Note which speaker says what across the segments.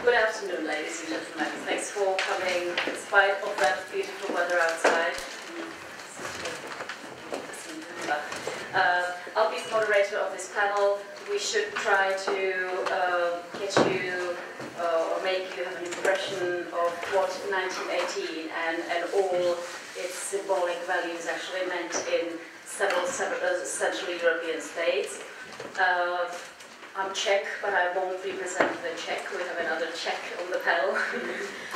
Speaker 1: Good afternoon, ladies and gentlemen. Thanks for coming, in spite of that beautiful weather outside. I'll be the moderator of this panel. We should try to get you or make you have an impression of what 1918 and all its symbolic values actually meant in several Central European states. I'm Czech, but I won't represent the Czech. We have another Czech on the panel.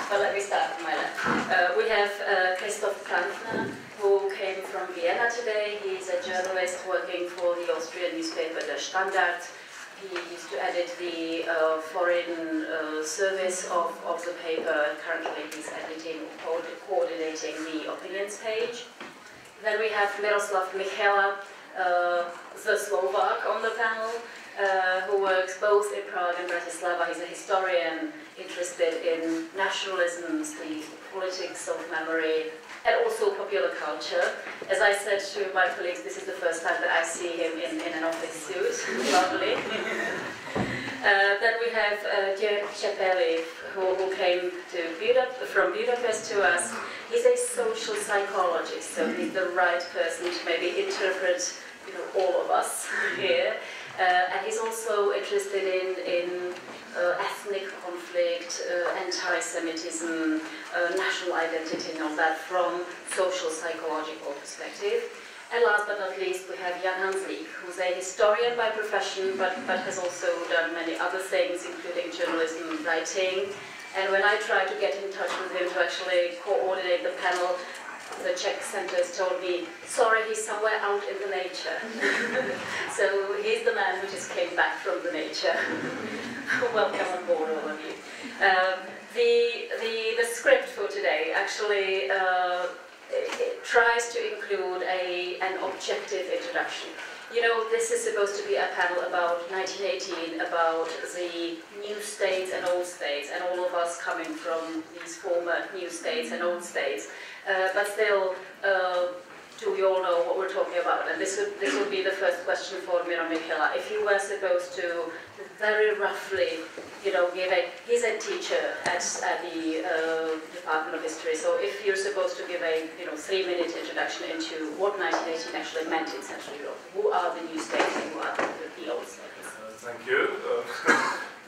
Speaker 1: But let me start from my left. We have Christoph Kantner, who came from Vienna today. He's a journalist working for the Austrian newspaper Der Standard. He used to edit the foreign service of the paper. Currently he's editing, coordinating the opinions page. Then we have Miroslav Michela, the Slovak on the panel, who works both in Prague and Bratislava. He's a historian interested in nationalisms, the politics of memory, and also popular culture. As I said to my colleagues, this is the first time that I see him in an office suit. Lovely. Then we have György Csepeli, who came from Budapest to us. He's a social psychologist, so he's the right person to maybe interpret all of us here. And he's also interested in ethnic conflict, anti-Semitism, national identity and all that from social psychological perspective. And last but not least, we have Jan Hanslík, who's a historian by profession, but has also done many other things, including journalism and writing. And when I tried to get in touch with him to actually coordinate the panel, the Czech centers told me, sorry, he's somewhere out in the nature. So he's the man who just came back from the nature. Welcome on board, all of you. The script for today actually it tries to include an objective introduction. This is supposed to be a panel about 1918, about the new states and old states, and all of us coming from these former new states and old states. But still, do we all know what we're talking about? And this would be the first question for Miro Michela. If you were supposed to very roughly, he's a teacher at the Department of History, so if you're supposed to give a 3-minute introduction into what 1918 actually meant in Central Europe, who are the new states and who are the old states?
Speaker 2: Thank you.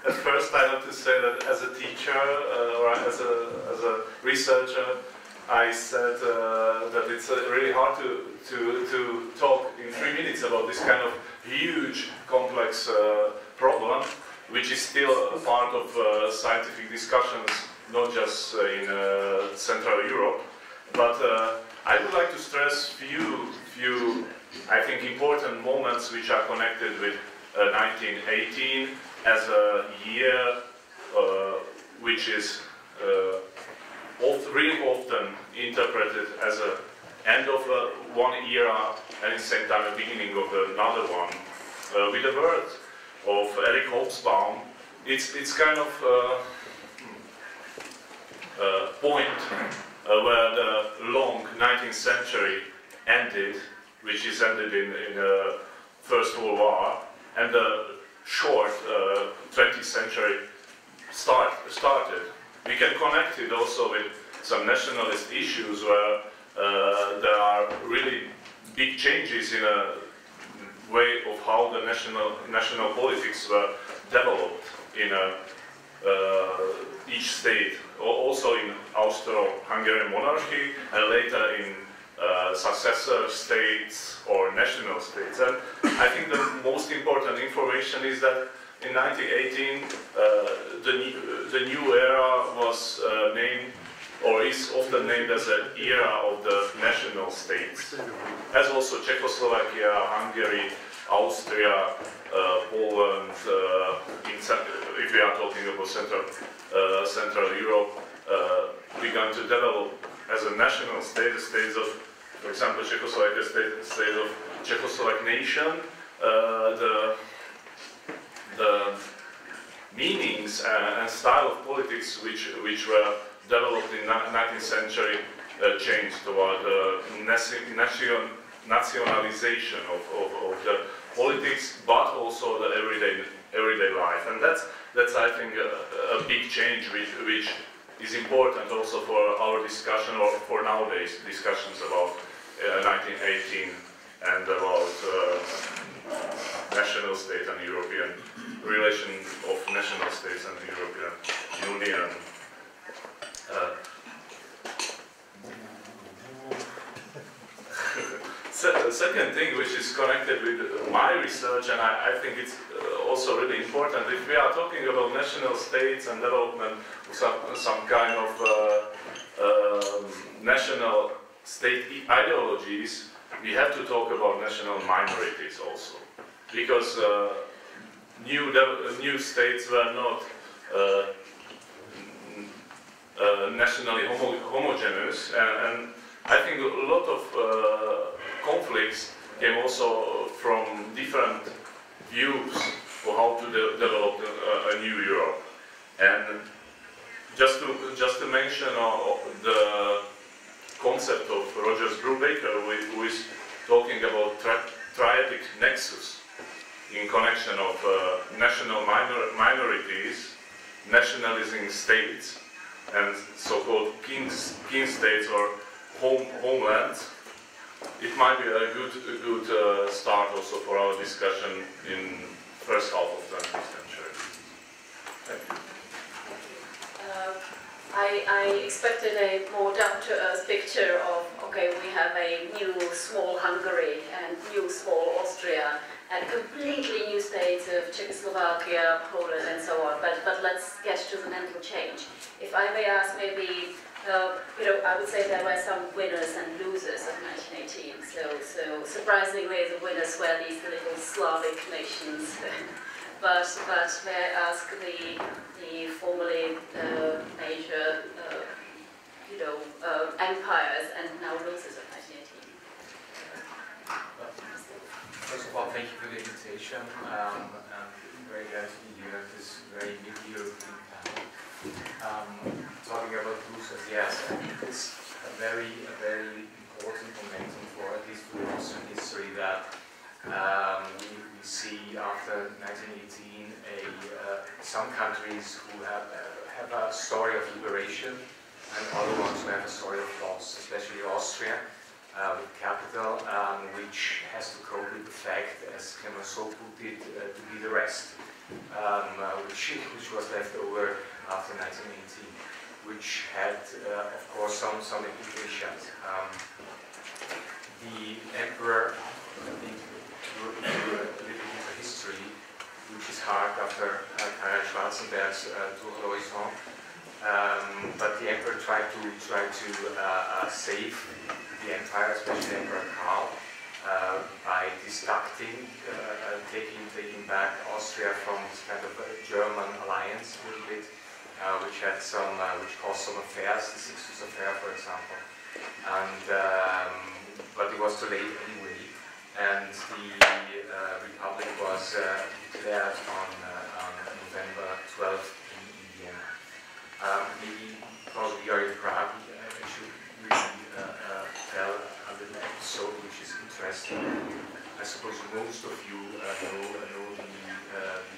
Speaker 2: At first, I have to say that as a teacher or as a researcher, I said that it's really hard to talk in 3 minutes about this kind of huge, complex problem, which is still a part of scientific discussions, not just in Central Europe. But I would like to stress few, I think, important moments which are connected with 1918 as a year which is really often interpreted as an end of one era and at the same time the beginning of another one. With the word of Eric Hobsbawm, it's kind of point where the long 19th century ended, which is ended in the First World War, and the short 20th century started. We can connect it also with some nationalist issues where there are really big changes in a way of how the national politics were developed in each state, also in Austro-Hungarian monarchy and later in successor states or national states. And I think the most important information is that in 1918 the new era was named, or is often named as an era of the national states, as also Czechoslovakia, Hungary, Austria, Poland, if we are talking about Central Europe, began to develop as a national state, the states of, for example, Czechoslovakia, state of Czechoslovak nation. The meanings and style of politics which were developed in the 19th century changed toward nationalization of the politics, but also the everyday everyday life, and that's I think a big change which is important also for our discussion, or for nowadays discussions about 1918 and about national state and European relation of national states and the European Union. Second thing which is connected with my research, and I think it's also really important, if we are talking about national states and development of some kind of national state ideologies, we have to talk about national minorities also, because new states were not nationally homogeneous, and I think a lot of conflicts came also from different views for how to develop a new Europe. And just to mention the concept of Rogers Brubaker, who is talking about triadic nexus in connection of national minorities, nationalizing states, and so-called king states or homelands. It might be a good start also for our discussion in first half of the 20th century. Thank you.
Speaker 1: I expected a more down-to-earth picture of, okay, we have a new small Hungary and new small Austria and completely new states of Czechoslovakia, Poland and so on, but let's get to the mental change. If I may ask, maybe I would say there were some winners and losers of 1918. So surprisingly, the winners were these little Slavic nations. but may I ask the formerly major, empires and now losers of 1918?
Speaker 3: First of all, thank you for the invitation. I'm very glad to be here at this very new European panel. Talking about losers, yes, I think it's a very important momentum for at least for Austrian history that we see after 1918 some countries who have a story of liberation and other ones who have a story of loss, especially Austria with capital, which has to cope with the fact, as Clemenceau put it, to be the rest, which was left over after 1918, which had, of course, some implications. The emperor, I think, looked into a little bit of history, which is hard after Karl Schwarzenberg's Tour d'Horizon. But the emperor tried to save the empire, especially Emperor Karl, by destructing, taking back Austria from this kind of German alliance a little bit, which had which caused some affairs, the Sixtus affair, for example, and but it was too late anyway, and the Republic was declared on November 12th in Vienna. Maybe because we are in Prague, I should really tell a little episode which is interesting. I suppose most of you know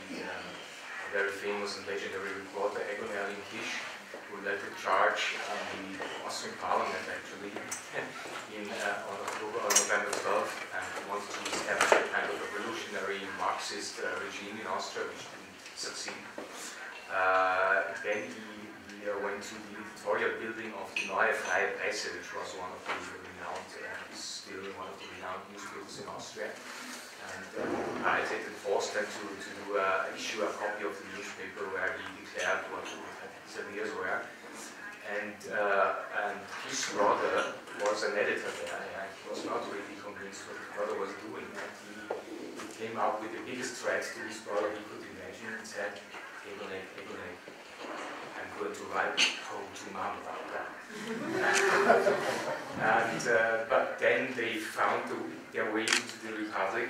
Speaker 3: the very famous and legendary reporter Egon Erling Kisch, who led the charge in the Austrian parliament actually on November 12th, and wanted to establish a kind of revolutionary Marxist regime in Austria, which didn't succeed. Then he went to the editorial building of the Neue Freie Presse, which was one of the renowned, still one of the renowned newspapers in Austria. And I forced them to issue a copy of the newspaper where he declared what his ideas were. And his brother was an editor there, and he was not really convinced what his brother was doing. And he came up with the biggest threat to his brother he could imagine and said, Egon, I'm going to write home to Mom about that. But then they found their way into the Republic,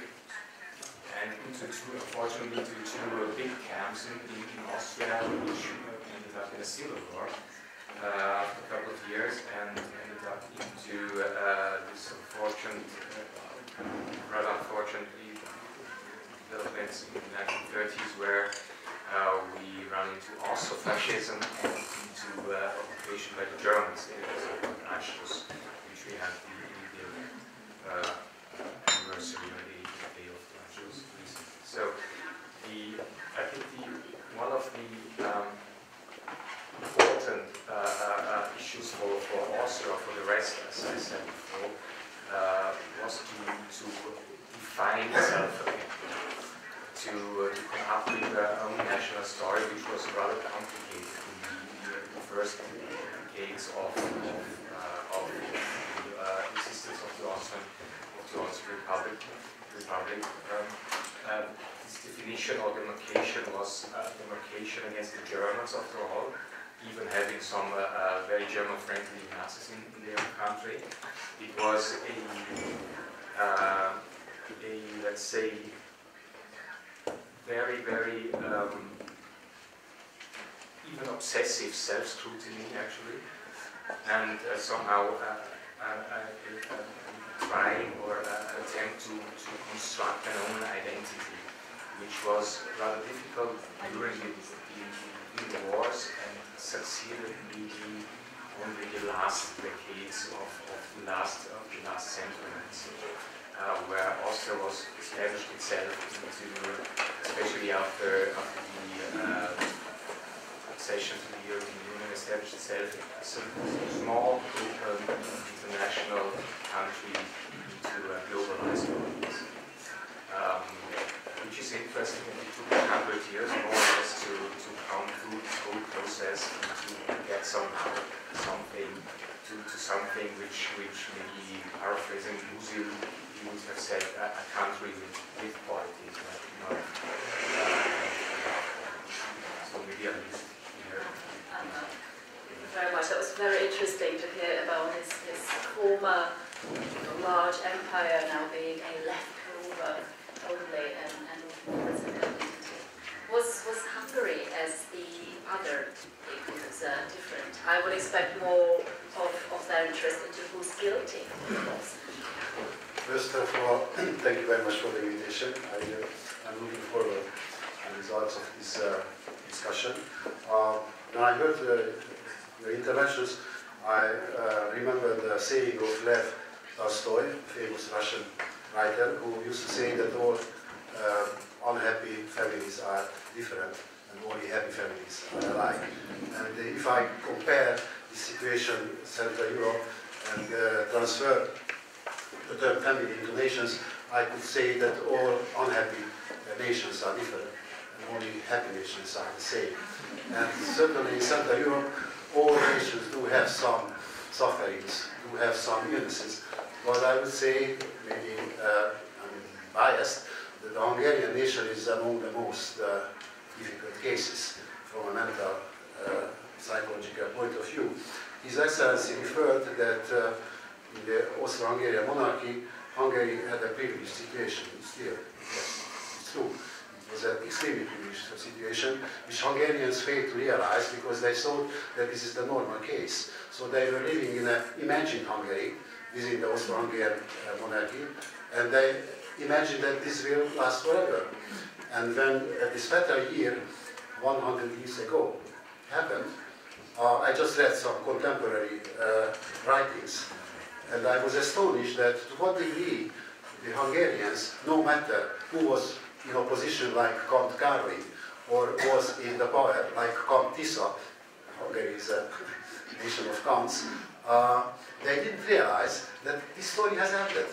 Speaker 3: and unfortunately into two big camps in Austria, which ended up in a civil war after a couple of years, and ended up into this rather unfortunate developments moments in the 1930s where we run into also fascism and into occupation by the Germans in the Anschluss, which we had the anniversary on the day of the Anschluss recently. So I think one of the important issues for Austria, for the rest, as I said before, was to define itself a bit, to come up with a national story, which was rather complicated in the first decades of the existence of the Austrian Republic. This definition or demarcation was demarcation against the Germans, after all, even having some very German-friendly Nazis in their country. It was a let's say, very, very even obsessive self-scrutiny, actually, and somehow trying or attempt to construct an own identity, which was rather difficult during the wars and succeeded maybe only the last decades of the last century, where Austria was established itself into, especially after the accession to the European Union, established itself as a small, open, international country into a globalized audience. Which is interesting, and it took 100 years more or less to come through this whole process and to get somehow something to something which maybe paraphrasing Musil, he would have said a country with qualities, not so maybe at least here.
Speaker 1: Thank you very much. That was very interesting to hear about his former large empire now being a leftover only and was Hungary as the other peoples different? I would expect more of their interest into who's guilty of this.
Speaker 4: First of all, thank you very much for the invitation. I'm looking forward to the results of this discussion. When I heard your interventions, I remember the saying of Lev Tolstoy, famous Russian writer, who used to say that all unhappy families are different and only happy families are alike. And if I compare the situation in Central Europe and transfer the term family into nations, I could say that all unhappy nations are different and only happy nations are the same. And certainly in Central Europe, all nations do have some sufferings, do have some illnesses. But I would say, maybe I'm biased, that the Hungarian nation is among the most difficult cases from a mental, psychological point of view. His Excellency referred that in the Austro-Hungarian monarchy, Hungary had a privileged situation. Still, yes, it's true. It was an extremely privileged situation, which Hungarians failed to realize because they thought that this is the normal case. So they were living in an imagined Hungary within the Austro-Hungarian monarchy, and they imagined that this will last forever. And when this fatal year, 100 years ago, happened, I just read some contemporary writings, and I was astonished that to what degree the Hungarians, no matter who was in opposition like Count Károly, or was in the power like Count Tisza, Hungary is a nation of counts, they didn't realize that this story has ended.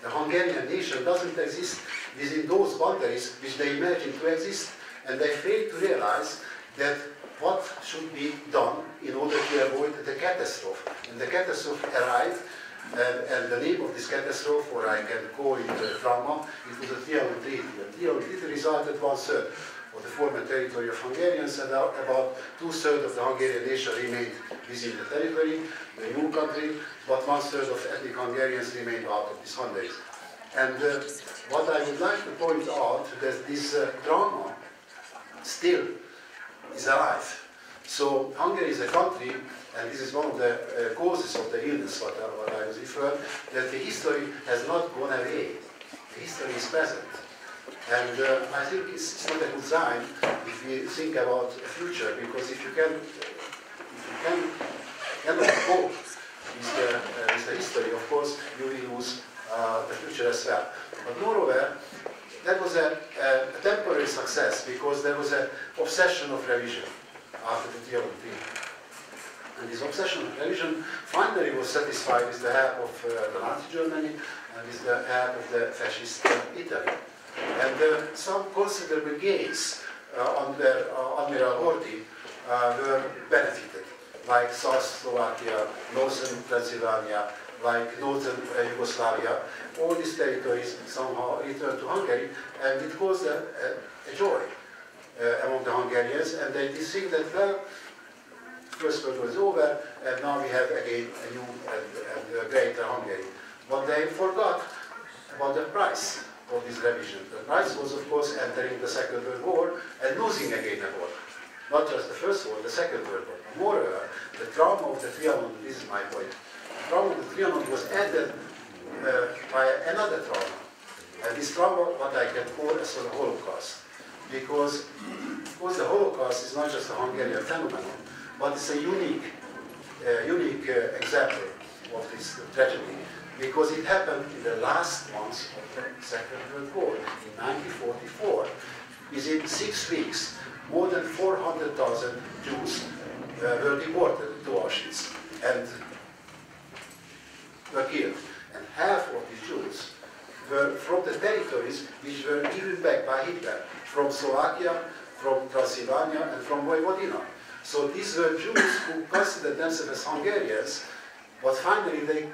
Speaker 4: The Hungarian nation doesn't exist within those boundaries which they imagine to exist, and they fail to realize that what should be done in order to avoid the catastrophe. And the catastrophe arrived, and the name of this catastrophe, or I can call it trauma, it was the Trianon Treaty. The Trianon Treaty resulted 1/3 of the former territory of Hungarians, and about 2/3 of the Hungarian nation remained within the territory, the new country, but 1/3 of ethnic Hungarians remained out of these boundaries. And what I would like to point out is that this trauma still is alive. So Hungary is a country, and this is one of the causes of the illness, what I was referring, that the history has not gone away. The history is present. And I think it's not a good sign if we think about the future, because if you cannot cope with the history, of course, you will lose the future as well. But moreover, that was a temporary success, because there was an obsession of revision after the theology. And this obsession of revision finally was satisfied with the help of the Nazi Germany and with the help of the fascist Italy. And some considerable gains under Admiral Horthy were benefited, like South Slovakia, Northern Transylvania, like Northern Yugoslavia. All these territories somehow returned to Hungary, and it caused a joy among the Hungarians, and they think that, well, First World War is over, and now we have again a new and greater Hungary. But they forgot about the price of this revision. The price was, of course, entering the Second World War and losing again the war. Not just the First War, the Second World War. Moreover, the trauma of the Trianon, this is my point, the trauma of the Trianon was added by another trauma. And this trauma, what I can call as the Holocaust. Because the Holocaust is not just a Hungarian phenomenon, but it's a unique example of this tragedy, because it happened in the last months of the Second World War, in 1944. Within 6 weeks, more than 400,000 Jews were deported to Auschwitz and were killed. And half of these Jews were from the territories which were given back by Hitler, from Slovakia, from Transylvania, and from Vojvodina. So these were Jews who considered themselves as Hungarians, but finally they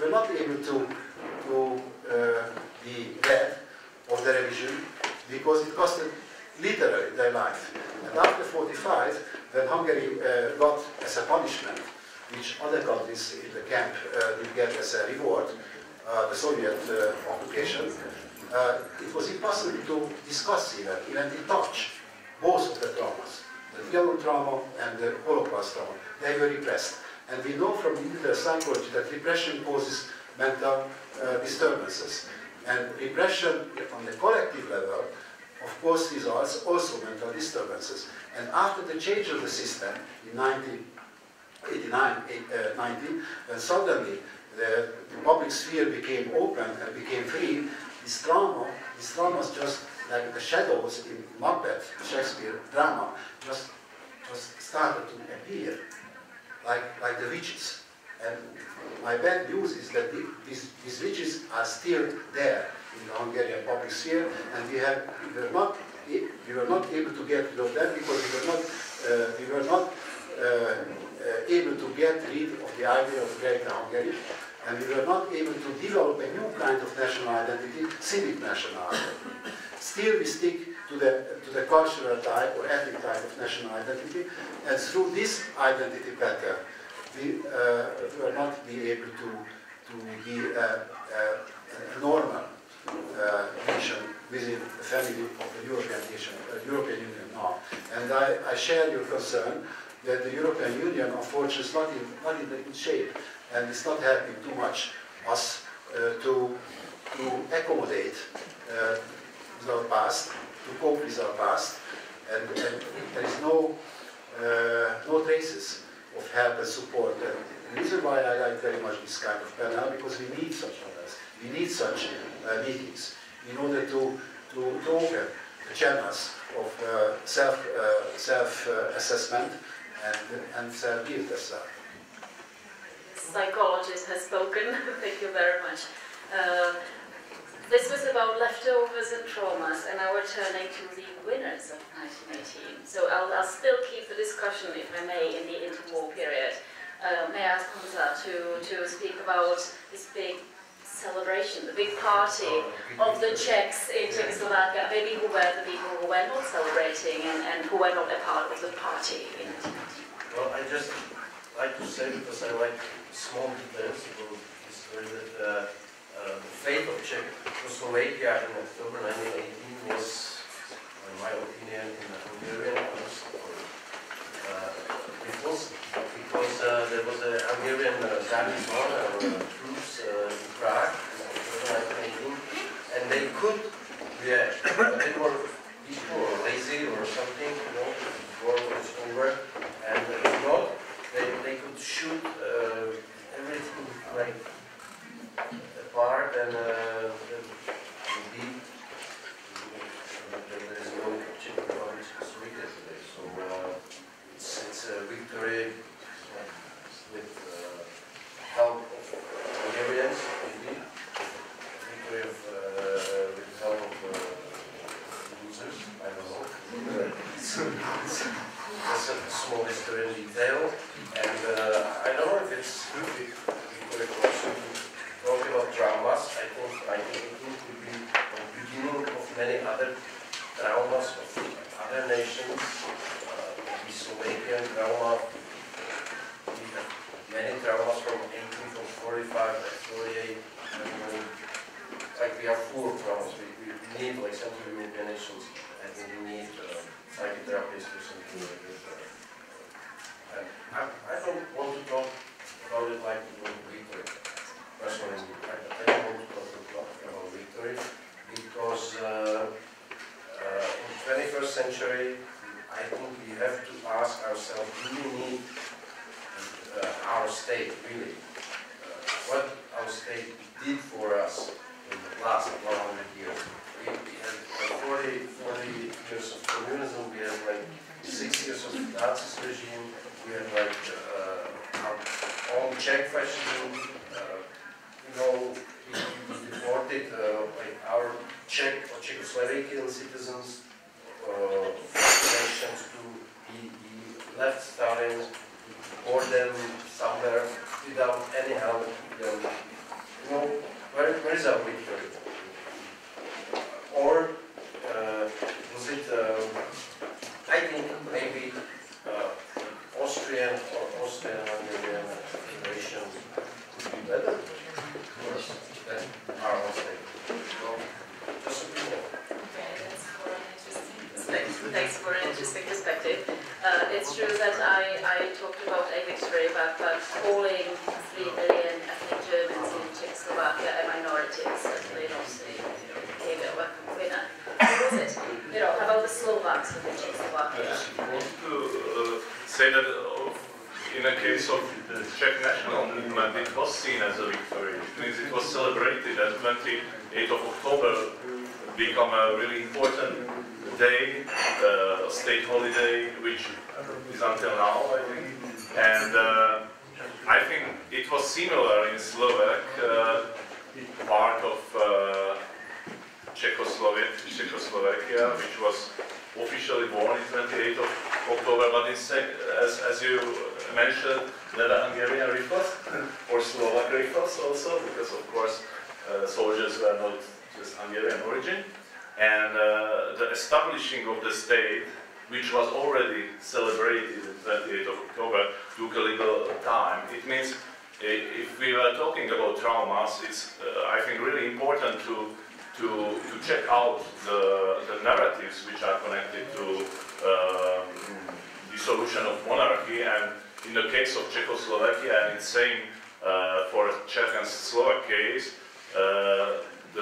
Speaker 4: were not able to be glad of the revision, because it costed literally their life. And after 1945, when Hungary got as a punishment, which other countries in the camp did get as a reward, the Soviet occupation, it was impossible to discuss even to touch both of the traumas. The Trianon trauma and the Holocaust trauma, they were repressed. And we know from military psychology that repression causes mental disturbances. And repression on the collective level, of course, results also mental disturbances. And after the change of the system in 1989-90, when suddenly the public sphere became open and became free, this trauma is just like the shadows in Macbeth, Shakespeare drama, just started to appear, like the witches. And my bad news is that these witches are still there in the Hungarian public sphere, and we were not able to get rid of them, because we were not able to get rid of the idea of Greater Hungary, and we were not able to develop a new kind of national identity, civic national identity. Still we stick to the cultural type or ethnic type of national identity, and through this identity pattern, we will not be able to be a normal nation within the family of the European nation, European Union now. And I share your concern that the European Union, unfortunately, is not in good shape, and it's not helping too much us to accommodate with our past, to cope with our past, and there is no traces of help and support. And the reason why I like very much this kind of panel, because we need such panels, we need such meetings in order to open the channels of self-assessment and self-guilt as well.
Speaker 1: Psychologist has spoken. Thank you very much. This was about leftovers and traumas, and now we're turning to the winners of 1918. So I'll still keep the discussion, if I may, in the interwar period. May I ask Honza to speak about this big celebration, the big party of the Czechs in Czechoslovakia, maybe who were the people who were not celebrating and who were not a part of the party in 1918?
Speaker 5: Well, I just like to say, because I like small details about history, that the fate of Czechoslovakia in October 1918 was, in my opinion, in the Hungarian hands. Because there was a Hungarian garrison troops in Prague in October 1918, and they could react more people or lazy or something, you know, the war was over, and if not, they could shoot everything like apart and deep. There is no Czech Republic today, so it's a victory with help of Hungarians, maybe. Victory of with help of losers, I don't know. That's a small history in detail, and I don't know if it's good victory also to talk about traumas. I think it could be the beginning of many other traumas of other nations. The Slovakian trauma, we have many traumas from 1845 to 48. Like we are full of traumas. We need, like Central European nations, I think we need psychotherapists or something like this. I don't want to talk about it like victory. Personally, I don't want to talk about victory because in the 21st century, I think we have to ask ourselves, do we need our state, really? What our state did for us in the last 100 years. We had like 40 years of communism, we had like 6 years of Nazi regime, we had like our own Czech fascism, you know, we deported like our Czech or Czechoslovakian citizens, nations to he left Stalin, or them somewhere without any help. You know, where is our victory? Or was it, I think maybe Austrian or Austrian-Hungarian invasion would be better than our own state. So, just a opinion.
Speaker 1: Okay, thanks for an interesting perspective. It's true that I talked about a victory, but calling 3 million ethnic Germans in Czechoslovakia a minority is certainly not a winner. What was it? You know, how about the Slovaks within Czechoslovakia?
Speaker 2: I just want to say that in the case of the Czech national movement, it was seen as a victory. It means it was celebrated as 28th of October become a really important day, state holiday, which is until now, I think. And I think it was similar in Slovak, part of Czechoslovakia, which was officially born in 28th of October, but as you mentioned, there are Hungarian rifles, or Slovak rifles also, because of course soldiers were not just Hungarian origin. And the establishing of the state, which was already celebrated on 28th of October, took a little time. It means if we were talking about traumas, it's I think really important to check out the narratives which are connected to dissolution of monarchy. And in the case of Czechoslovakia, and it's same for Czech and Slovak case, the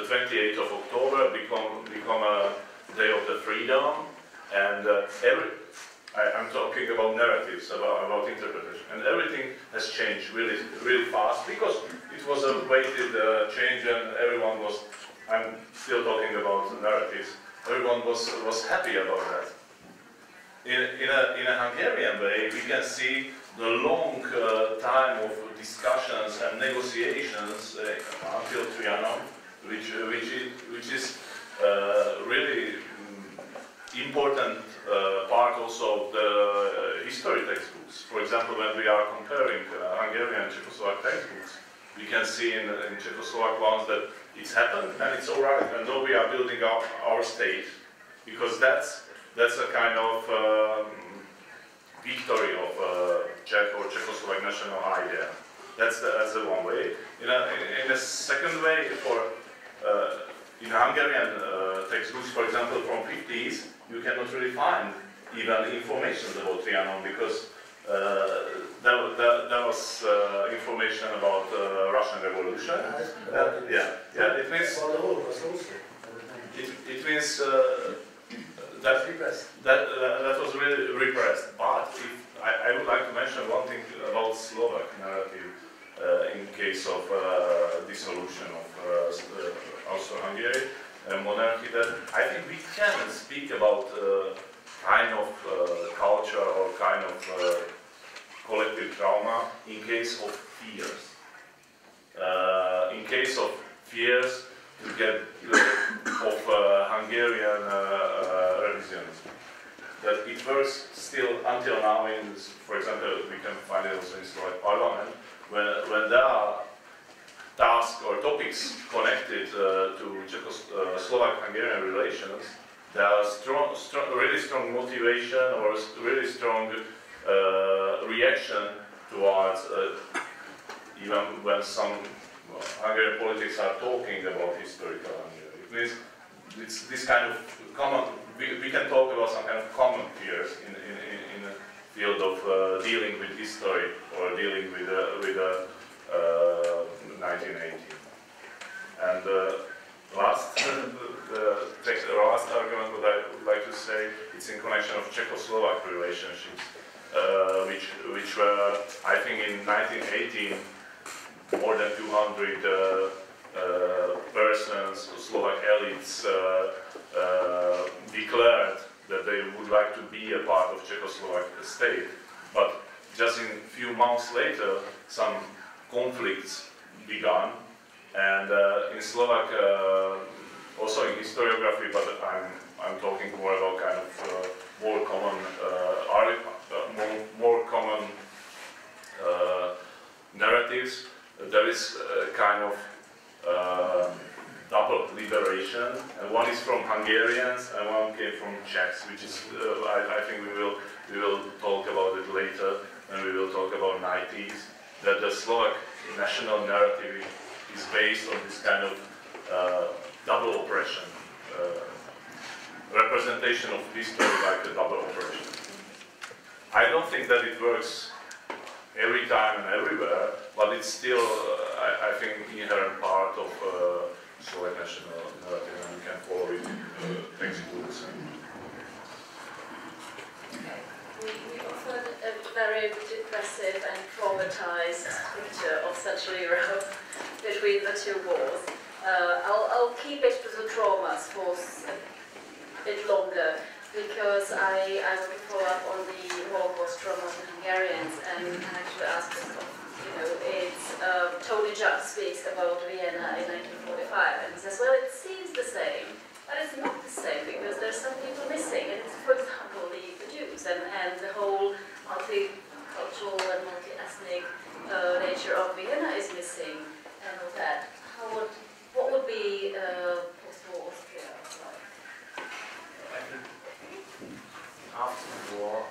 Speaker 2: 28th of October become a day of the freedom, and I'm talking about narratives, about interpretation, and everything has changed really fast because it was a weighted change, and everyone was. I'm still talking about the narratives. Everyone was happy about that. In a Hungarian way, we can see the long time of discussions and negotiations until Trianon, which is really important part also of the history textbooks. For example, when we are comparing Hungarian and Czechoslovak textbooks, we can see in Czechoslovak ones that it's happened and it's all right, and though we are building up our state, because that's a kind of victory of Czech or Czechoslovak national idea. That's the one way. In a second way, in Hungarian textbooks, for example, from 50s, you cannot really find even information about Trianon, because there was information about Russian Revolution. It means that was really repressed. But I would like to mention one thing about Slovak narrative in case of dissolution of Austro-Hungary monarchy. That I think we can speak about kind of culture or kind of collective trauma in case of fears. In case of fears to get of Hungarian revisionism. That it works still until now in, for example, we can find it also in Slovak parliament, when there are tasks or topics connected to Czechoslovak-Hungarian relations, there are really strong motivation or really strong reaction towards even when some Hungarian politics are talking about historical Hungary. It means it's this kind of common, we can talk about some kind of common fears in the field of dealing with history or dealing with 1918. And last argument what I would like to say, it's in connection of Czechoslovak relationships, which were, I think in 1918, more than 200 persons, Slovak elites, declared that they would like to be a part of Czechoslovak state. But just in a few months later, some conflicts began. And in Slovak, also in historiography, but I'm talking more about kind of more common narratives. There is a kind of double liberation, and one is from Hungarians and one came from Czechs, which is I think we will talk about it later, and we will talk about 90s. That the Slovak national narrative is based on this kind of double oppression, representation of history like a double oppression. I don't think that it works every time and everywhere, but it's still, I think, inherent part of Slovak national narrative, and we can follow it in textbooks.
Speaker 1: We offered a very depressive and traumatized picture of such a Europe between the two wars. I'll keep it to the traumas for a bit longer, because I want to follow up on the Holocaust trauma of the Hungarians and actually ask myself, it's Tony Judd speaks about Vienna in 1945 and he says, well, it seems the same, but it's not the same because there's some people missing. And it's, for example, the Jews and the whole multicultural and multi-ethnic nature of Vienna is missing and all that. What would be post-war Austria like?
Speaker 3: After the war,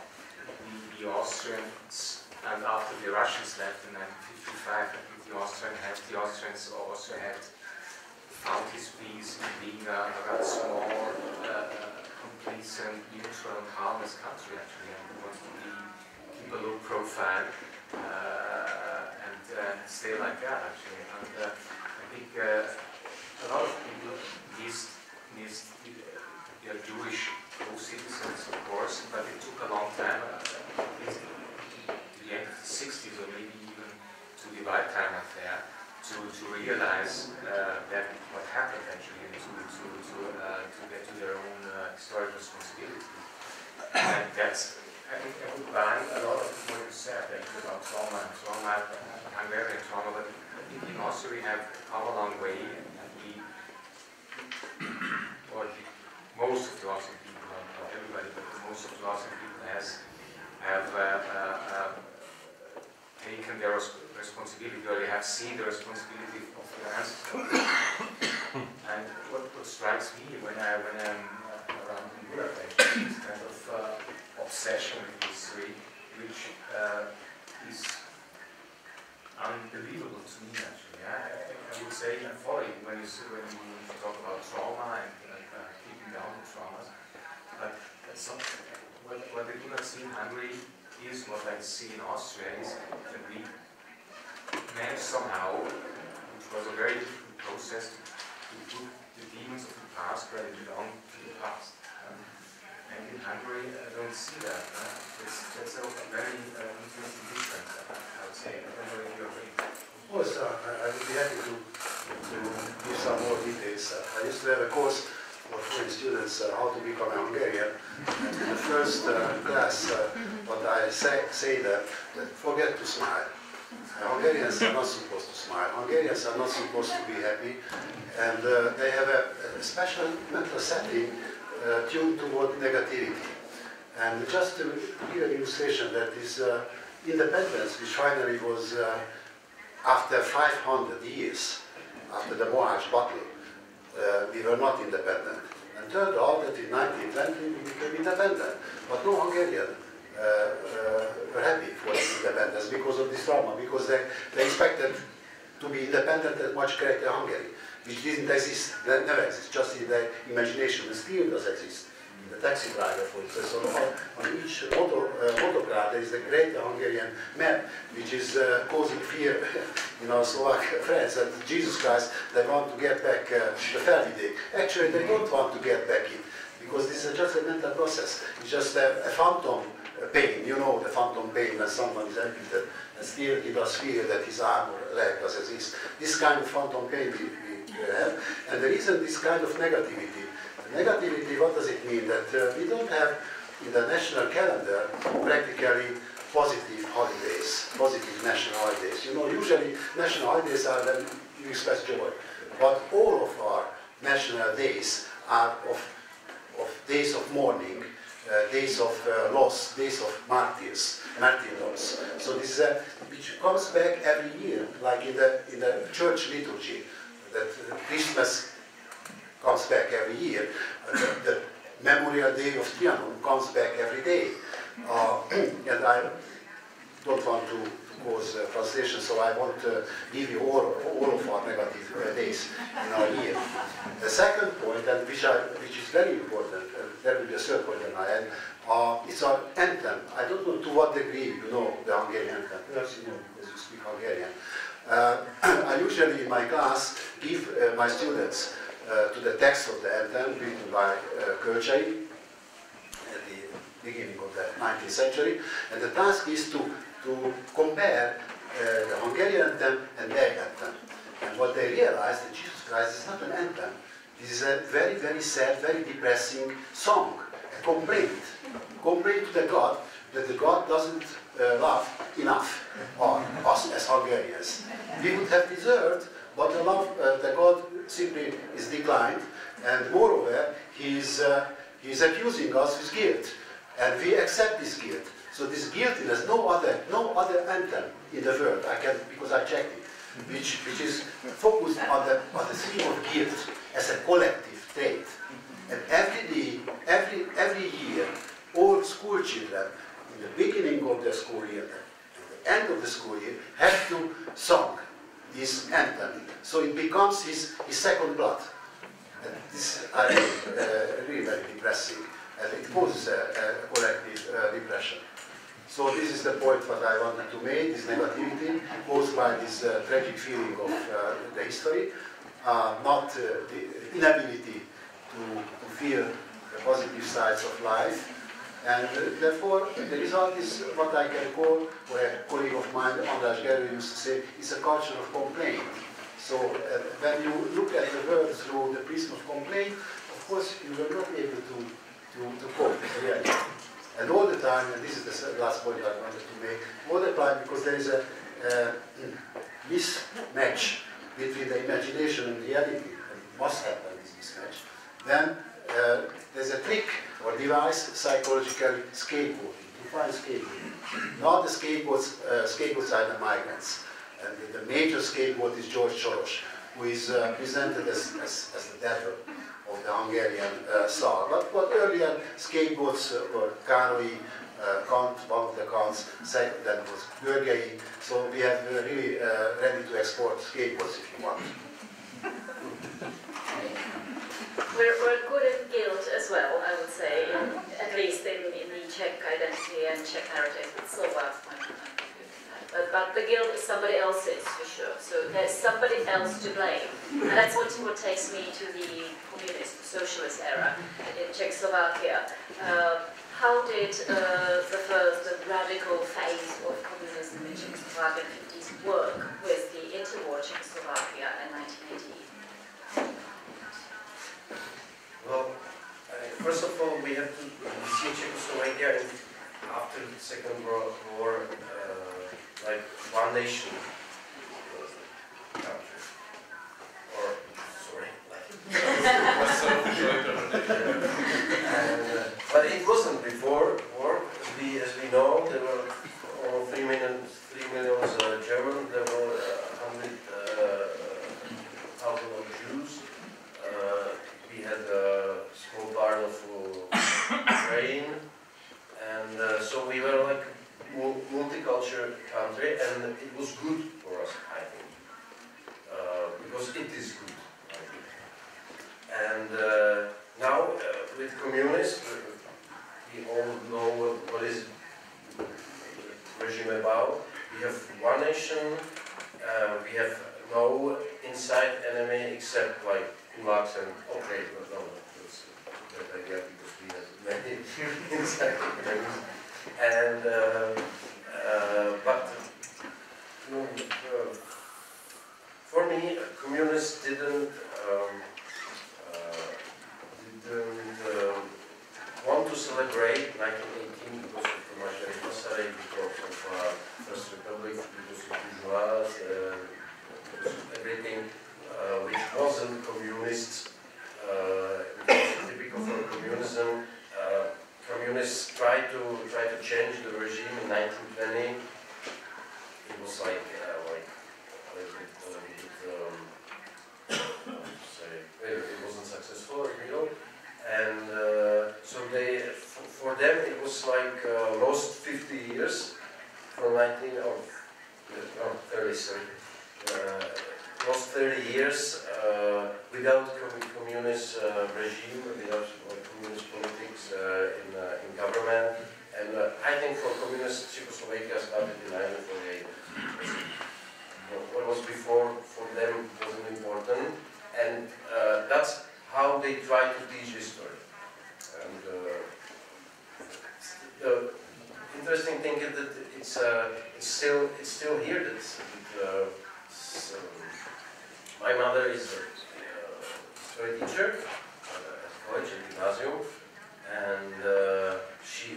Speaker 3: the Austrians and after the Russians left in 1955, I think the Austrians also had found his peace in being a rather small, complacent, neutral, and harmless country actually, and he wants to keep a low profile and stay like that actually. And I think a lot of people missed their Jewish co-citizens, of course, but it took a long time, at least to the end of the 60s or maybe even to the Waldheimer affair, to realize that what happened actually, to get to their own historical responsibility. And that's, I think, I would buy a lot of what you said actually about trauma, Hungarian trauma, but I think in Austria we have come a long way, and most of the Austrian people, not everybody, but most of the Austrian people have taken their responsibility, or they have seen the responsibility of their ancestors. And what strikes me when I'm around in Budapest is kind of obsession with history, which is unbelievable to me actually. I would say I follow you when you talk about trauma and keeping down the traumas, but what I do not see in Hungary is what I see in Austria is that we managed somehow, which was a very difficult process, to put the demons of the past where they belong to the past. Hungary don't see that. That's a very interesting difference, I would say. I don't know if you agree.
Speaker 4: Of course, I would be happy to give some more details. I used to have a course for foreign students how to become a Hungarian. And in the first class, what I say that forget to smile. Hungarians are not supposed to smile. Hungarians are not supposed to be happy. And they have a special mental setting tuned toward negativity. And just to give an illustration that this independence, which finally was after 500 years, after the Mohács battle, we were not independent. And turned out that in 1920 we became independent. But no Hungarian were happy for this independence because of this trauma, because they expected to be independent at much greater Hungary, which didn't exist, never exists, just in the imagination. It still does exist. The taxi driver, for instance, so on each motor car there is a greater Hungarian map, which is causing fear in our Slovak friends that Jesus Christ, they want to get back the family day. Actually, they don't want to get back it, because this is just a mental process. It's just a phantom pain, you know, the phantom pain when someone is amputated and still he does feel that his arm or leg does exist. This kind of phantom pain we have, and there isn't this kind of negativity. Negativity, what does it mean? That we don't have in the national calendar practically positive holidays, positive national holidays. You know, usually national holidays are when you express joy, but all of our national days are of days of mourning, days of loss, days of martyrdoms. So this is which comes back every year, like in the church liturgy, that Christmas comes back every year. The Memorial Day of Trianon comes back every day. And I don't want to cause frustration, so I won't give you all of our negative days in our year. The second point, and which is very important, and that will be a third point in my head, it's our anthem. I don't know to what degree you know the Hungarian anthem. Perhaps you know because you speak Hungarian. I usually in my class give my students to the text of the anthem written by Kölcsei at the beginning of the 19th century, and the task is to compare the Hungarian anthem and their anthem. And what they realize that Jesus Christ is not an anthem. This is a very, very sad, very depressing song, a complaint to the God that the God doesn't love enough us as Hungarians. We would have deserved, but the God simply is declined, and moreover, he's accusing us with guilt, and we accept this guilt. So this guiltiness, no other anthem in the world, because I checked it, which is focused on the theme of guilt as a collective trait. And every year, all school children, in the beginning of the school year and the end of the school year, have to sing this anthem. So it becomes his second blood. And this is really very depressing, and it causes a collective depression. So this is the point that I wanted to make, this negativity caused by this tragic feeling of the history, not the inability to feel the positive sides of life. And therefore, the result is what I can call, or a colleague of mine, András Gerő, used to say, is a culture of complaint. So when you look at the world through the prism of complaint, of course you are not able to cope with reality. And all the time, and this is the last point I wanted to make, all the time, because there is a mismatch between the imagination and reality, and it must happen, this mismatch, then there's a trick or device, psychological scapegoating, to find scapegoating. Not the scapegoats are the migrants. And the major scapegoat is George Soros, who is presented as the devil of the Hungarian Slav. But earlier scapegoats were Károly, Kant, one of the Kants, second then was Görgei. So we have really ready to export scapegoats if you want.
Speaker 1: We're good at guilt as well, I would say, at least in the Czech identity and Czech narrative. Slovak might not be good at that. But the guilt is somebody else's, for sure. So there's somebody else to blame. And that's what takes me to the communist, socialist era in Czechoslovakia. how did the radical phase of communism in Czechoslovakia in the 50s work with the interwar Czechoslovakia in 1918?
Speaker 5: Well, first of all, we have to see Czechoslovakia after the Second World War like one nation country. Or, sorry, like. But it wasn't before war. As we know, there were almost 3 million Germans, there were 100,000 of Jews. We had a small part of Ukraine, and so we were like a multicultural country, and it was good for us, I think, because it is good, I think. And now with communists, we all know what is regime about. We have one nation, we have no inside enemy except like Kulaks and okay, but no, that's that idea because we have many inside enemies. And but you know, for me, communists didn't want to celebrate 1918 because of the Masaryk, because of First Republic, because of bourgeois, because of everything which wasn't communist, which was typical for communism. Communists tried to change the regime in 1920. It was like a little bit it wasn't successful, you know. And so for them it was like lost 50 years from 30, sorry. Lost 30 years without communist regime, without communist politics in government. And I think for communist Czechoslovakia started in 1948. What was before for them wasn't important. And that's how they try to teach history. And the interesting thing is that it's still here. That my mother is a teacher at college and gymnasium, and she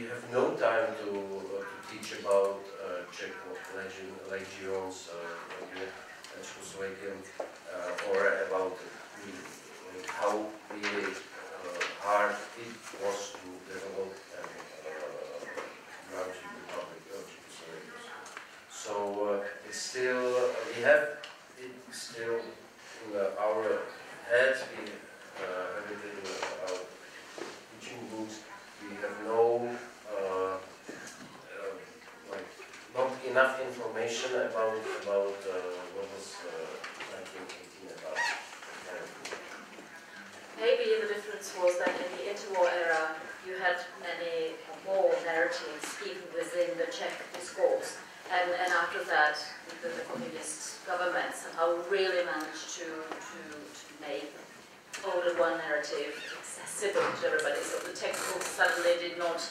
Speaker 5: have no time to teach about Czech legions, Czechoslovakian, or about how really hard it was to develop and launch the Republic of Czechoslovakia. So it's still, we have it still in our heads, we everything about teaching books, we have no, like, not enough information about what was 1918 about.
Speaker 1: Maybe the difference was that in the interwar era you had many more narratives even within the Czech discourse, and after that the communist government somehow really managed to make only one narrative accessible to everybody. So the textbooks suddenly did not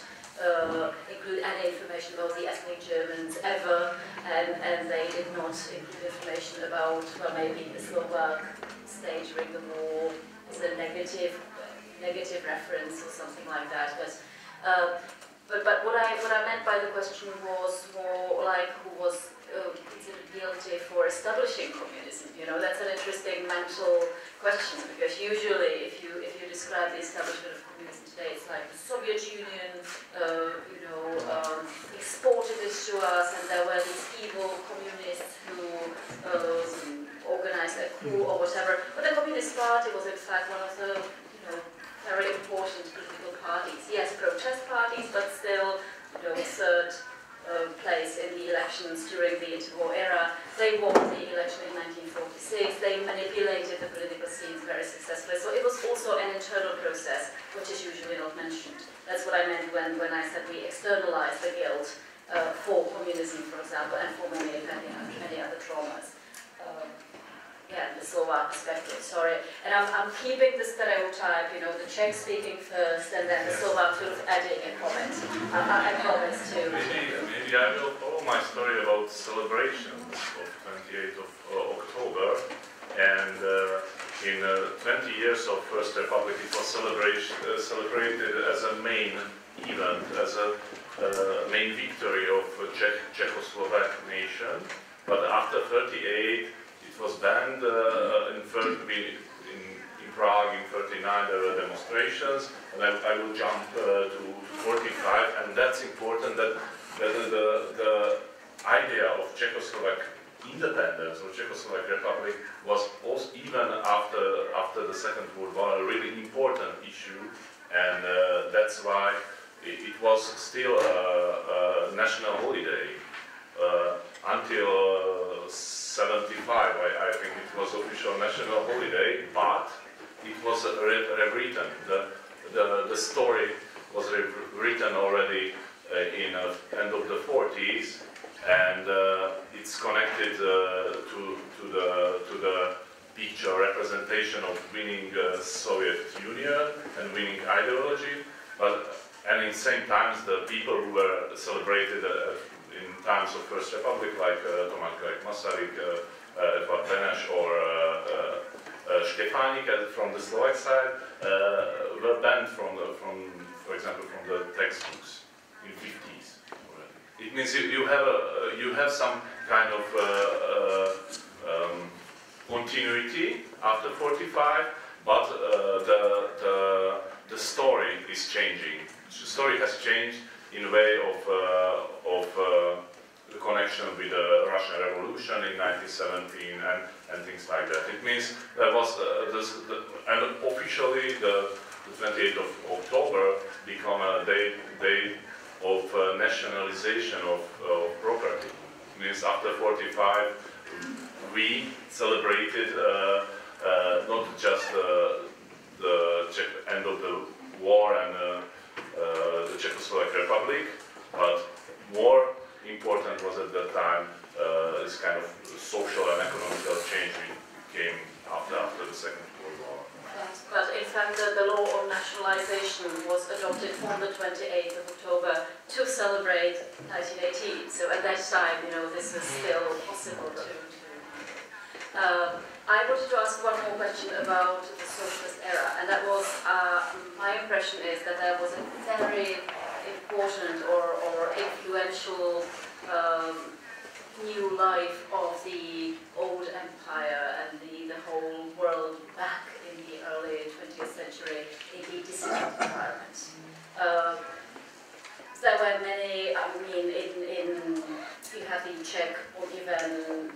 Speaker 1: include any information about the ethnic Germans ever, and they did not include information about, well, maybe the Slovak state during the war as a negative reference or something like that. But what I meant by the question was more like who was considered guilty for establishing communism. You know, that's an interesting mental question, because usually if you describe the establishment of communism today, it's like the Soviet Union, exported this to us, and there were these evil communists who organized a coup or whatever. But the Communist Party was in fact one of the very important political parties. Yes, protest parties, but still third place in the elections during the interwar era. They won the election in 1946. They manipulated the political scenes very successfully. So it was also an internal process, which is usually not mentioned. That's what I meant when I said we externalized the guilt for communism, for example, and for many other traumas. Yeah, the Slovak perspective, sorry. And I'm keeping the stereotype, the Czech speaking first, and then the Slovak sort of adding I promise to.
Speaker 2: Maybe I will follow my story about celebrations of 28th of October. And in 20 years of First Republic, it was celebrated as a main event, as a main victory of Czechoslovak nation. But after 38, it was banned. In Prague in 39 there were demonstrations, and I will jump to 45, and that's important that the idea of Czechoslovak independence or Czechoslovak Republic was also, even after the Second World War, a really important issue, and that's why it was still a national holiday until 75. I think it was official national holiday, but it was rewritten. The story was written already in end of the 40s, and it's connected to the picture representation of winning Soviet Union and winning ideology, and in the same times the people who were celebrated in times of First Republic, like Tomáš Garrigue Masaryk, Edvard Beneš, or Štefánik from the Slovak side, were banned for example, from the textbooks in 50s. It means you have some kind of continuity after 45, but the story is changing. The story has changed in a way of the connection with the Russian Revolution in 1917 and things like that. It means there was and officially the 28th of October become a day of nationalization of property. It means after 45 we celebrated not just the end of the war and the Czechoslovak Republic, but more important was at that time this kind of social and economical change came after the Second World War.
Speaker 1: Yes, but in fact the law on nationalization was adopted on the 28th of October to celebrate 1918. So at that time, this was still possible to I wanted to ask one more question about the socialist era, and that was, my impression is that there was a very important or influential new life of the old empire and the whole world back in the early 20th century in the dissident environment. There were many, you have the Czech or even,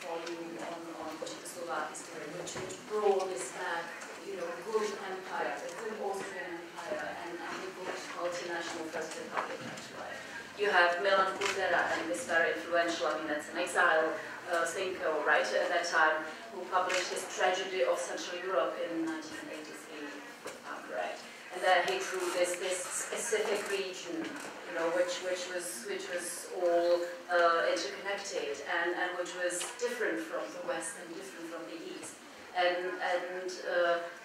Speaker 1: volume on Czechoslovak history, which brought this back, good empire, the good Austrian empire, and the good multinational First Republic, actually. You have Milan Kundera, and this very influential, that's an exile thinker or writer at that time, who published his Tragedy of Central Europe in 1983, if I'm correct. And there he drew this specific region, which was all interconnected and which was different from the West and different from the East. And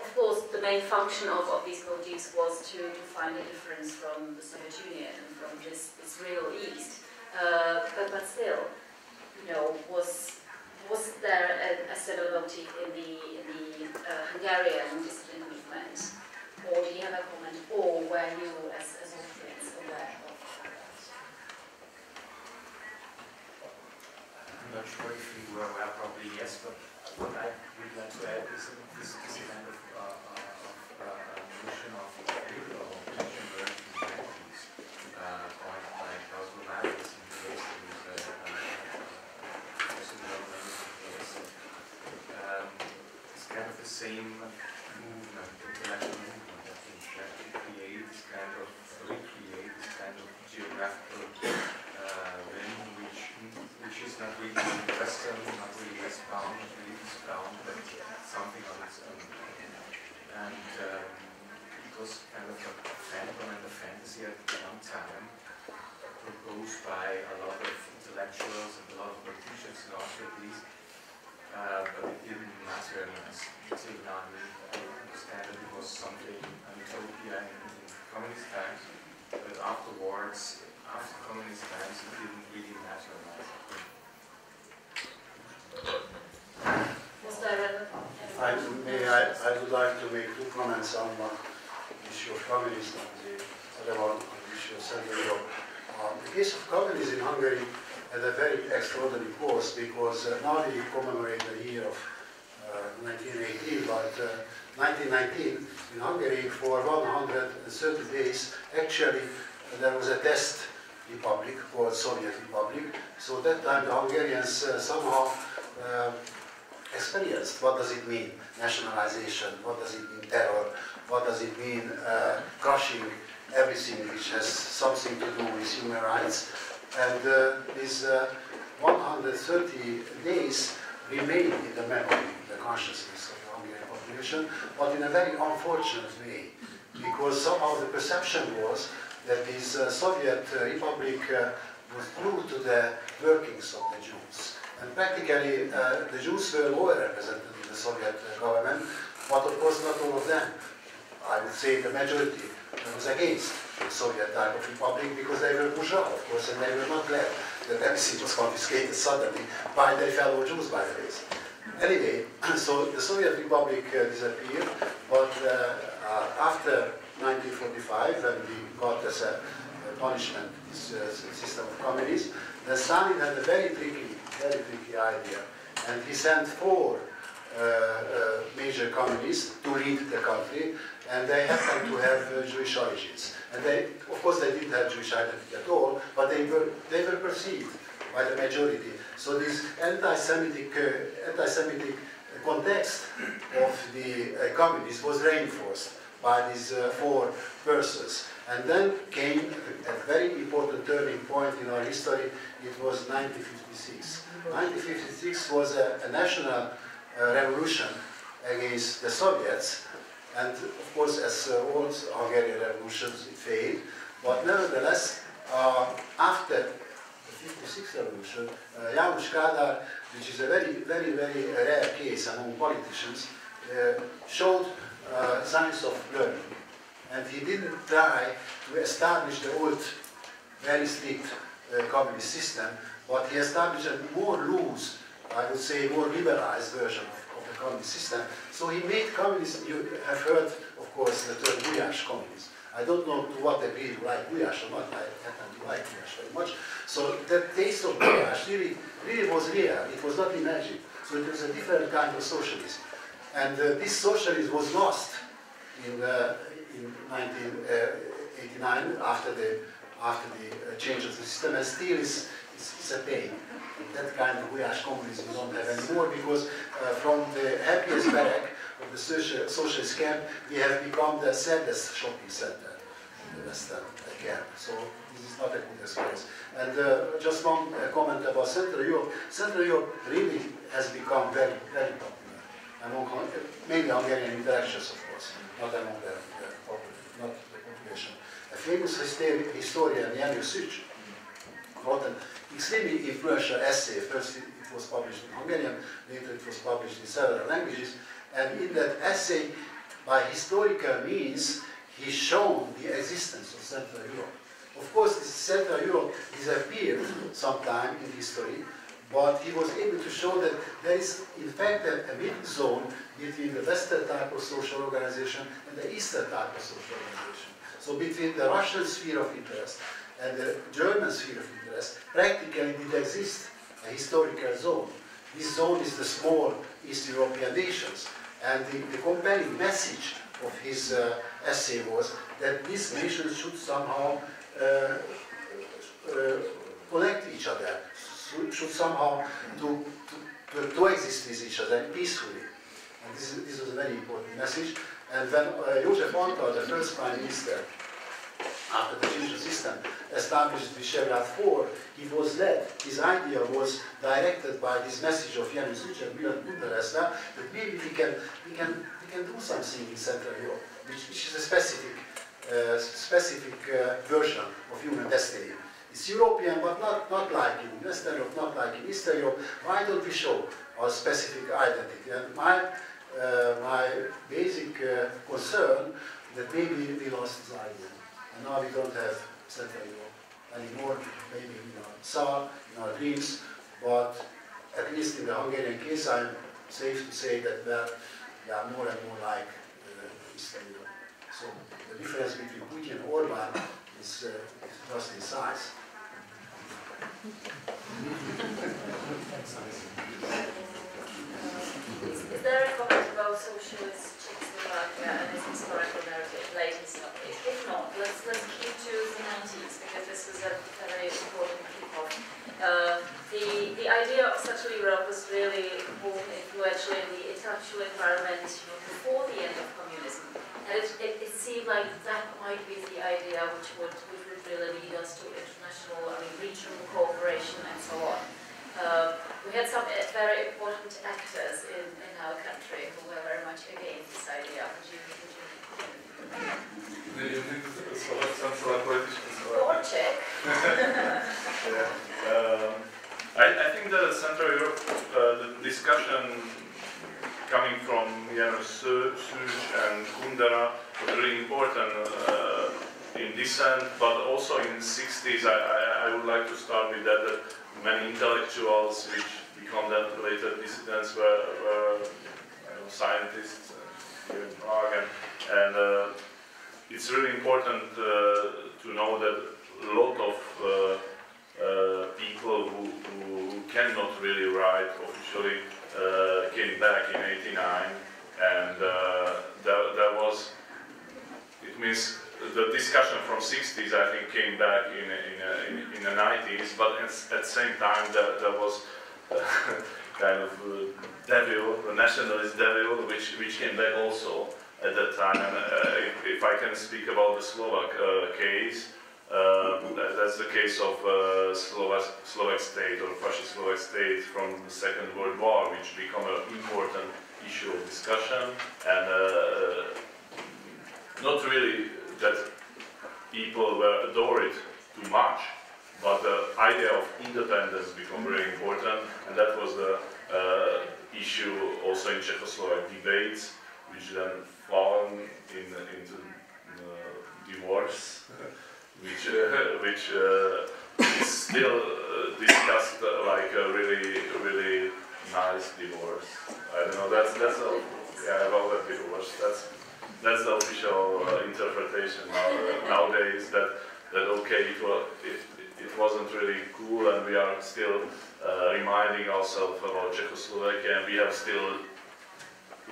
Speaker 1: of course, the main function of these motifs was to find a difference from the Soviet Union and from this real East. But still, was there a similar motif in the Hungarian dissident movement? Or do you have a comment, or were you, as Austrians, aware of that?
Speaker 3: I'm not sure if we were aware, probably yes, but what I would like to add is this kind of notion of political tension where in the 90s, point like Václav in the case it's kind of the same movement, intellectual movement. Recreate this kind of geographical which is not really Western, not really westbound, not really eastbound, but something on its own. And it was kind of a phantom and a fantasy at one time, proposed by a lot of intellectuals and a lot of politicians in Austria at least, but it didn't materialize until now. I understand that it was something, an utopia in communist times, but parts after communist times it didn't really nationalize.
Speaker 1: Was that relevant?
Speaker 4: I would like to make two comments on the issue of communism and the other one on the issue of Central Europe. The case of communism in Hungary had a very extraordinary course because now we commemorate the year of 1918, but 1919 in Hungary for 130 days actually there was a test republic called Soviet Republic. So that time the Hungarians somehow experienced what does it mean nationalization, what does it mean terror, what does it mean crushing everything which has something to do with human rights. And these 130 days remain in the memory, the consciousness of the Hungarian population, but in a very unfortunate way, because somehow the perception was that this Soviet Republic was true to the workings of the Jews. And practically the Jews were overrepresented in the Soviet government, but of course not all of them. I would say the majority was against the Soviet type of republic because they were bourgeois, of course, and they were not glad that everything was confiscated suddenly by their fellow Jews, by the way. Anyway, so the Soviet Republic disappeared, but after 1945, when we got as a punishment this system of communism, then Stalin had a very tricky idea, and he sent 4 major communists to lead the country, and they happened to have Jewish origins. And they, of course, they didn't have Jewish identity at all, but they were perceived by the majority. So this anti-Semitic context of the communists was reinforced by these 4 persons. And then came a very important turning point in our history. It was 1956. 1956 was a national revolution against the Soviets, and of course, as all Hungarian revolutions, it failed. But nevertheless, after the 56 revolution, János Kádár, which is a very rare case among politicians, showed signs of learning. And he didn't try to establish the old, very strict communist system, but he established a more loose, I would say, more liberalized version of the communist system. So he made communism, you have heard, of course, the term Gulyás communism. I don't know to what degree you like Gulyás or not, I happen to like Gulyás very much. So the taste of Gulyás really was real, it was not imagined. So it was a different kind of socialism. And this socialism was lost in 1989 after the change of the system, and still is a pain. That kind of Gulyás communism we don't have anymore, because from the happiest barrack of the socialist camp, we have become the saddest shopping center in the Western camp. So this is not a good experience. And just one comment about Central Europe. Central Europe really has become very popular among mainly Hungarian intellectuals, of course, not among the population. A famous historian, János Szűcs, wrote an extremely influential essay. First it was published in Hungarian, later it was published in several languages, and in that essay, by historical means, he shown the existence of Central Europe. Of course, this Central Europe disappeared sometime in history, but he was able to show that there is, in fact, a middle zone between the Western type of social organization and the Eastern type of social organization. So between the Russian sphere of interest and the German sphere of interest, practically did exist a historical zone. This zone is the small East European nations. And the compelling message of his essay was that these nations should somehow connect each other, should somehow to coexist with each other peacefully. And this was a very important message. And when József Antal, the first prime minister, after the change of system, established the Visegrad 4, he was led, his idea was directed by this message of János Szűcs and Budapest, that maybe we can do something in Central Europe, which is a specific version of human destiny. It's European, but not like in Western Europe, not like in Eastern Europe. Why don't we show our specific identity? And my basic concern that maybe we lost this idea. And now we don't have Central Europe. anymore, maybe in our saw, in our dreams, but at least in the Hungarian case, I'm safe to say that they are more and more like Eastern Europe. So the difference between Putin and Orban is just in size.
Speaker 1: Is there a comment about socialist Czechoslovakia and its historical narrative, latest? If not, let's keep to the 90s, because this was a very important kickoff. The idea of such a Europe was really more influential in the intellectual environment before the end of communism. And it seemed like that might be the idea which would really lead us to international, regional cooperation and so on. We had some very important actors in our country who were very much against this idea. Or Czech.
Speaker 2: I think that Central Europe, the discussion coming from Such and Kundera was really important in dissent, but also in the 60s. I would like to start with that many intellectuals which become then later dissidents were scientists here in Prague, and it's really important to know that a lot of people who cannot really write officially came back in '89, and there was, it means the discussion from 60s, I think, came back in the 90s, but at the same time there was kind of devil, the nationalist devil, which came back also at that time. And if I can speak about the Slovak case, that's the case of Slovak state or fascist Slovak state from the Second World War, which became an important issue of discussion, and not really that people were adored too much, but the idea of independence became very important, and that was the issue also in Czechoslovak debates, which then fallen into divorce, which is still discussed like a really nice divorce. I don't know. That's about that divorce. That's the official interpretation nowadays. That okay, it wasn't really cool, and we are still reminding ourselves about Czechoslovakia, and we have still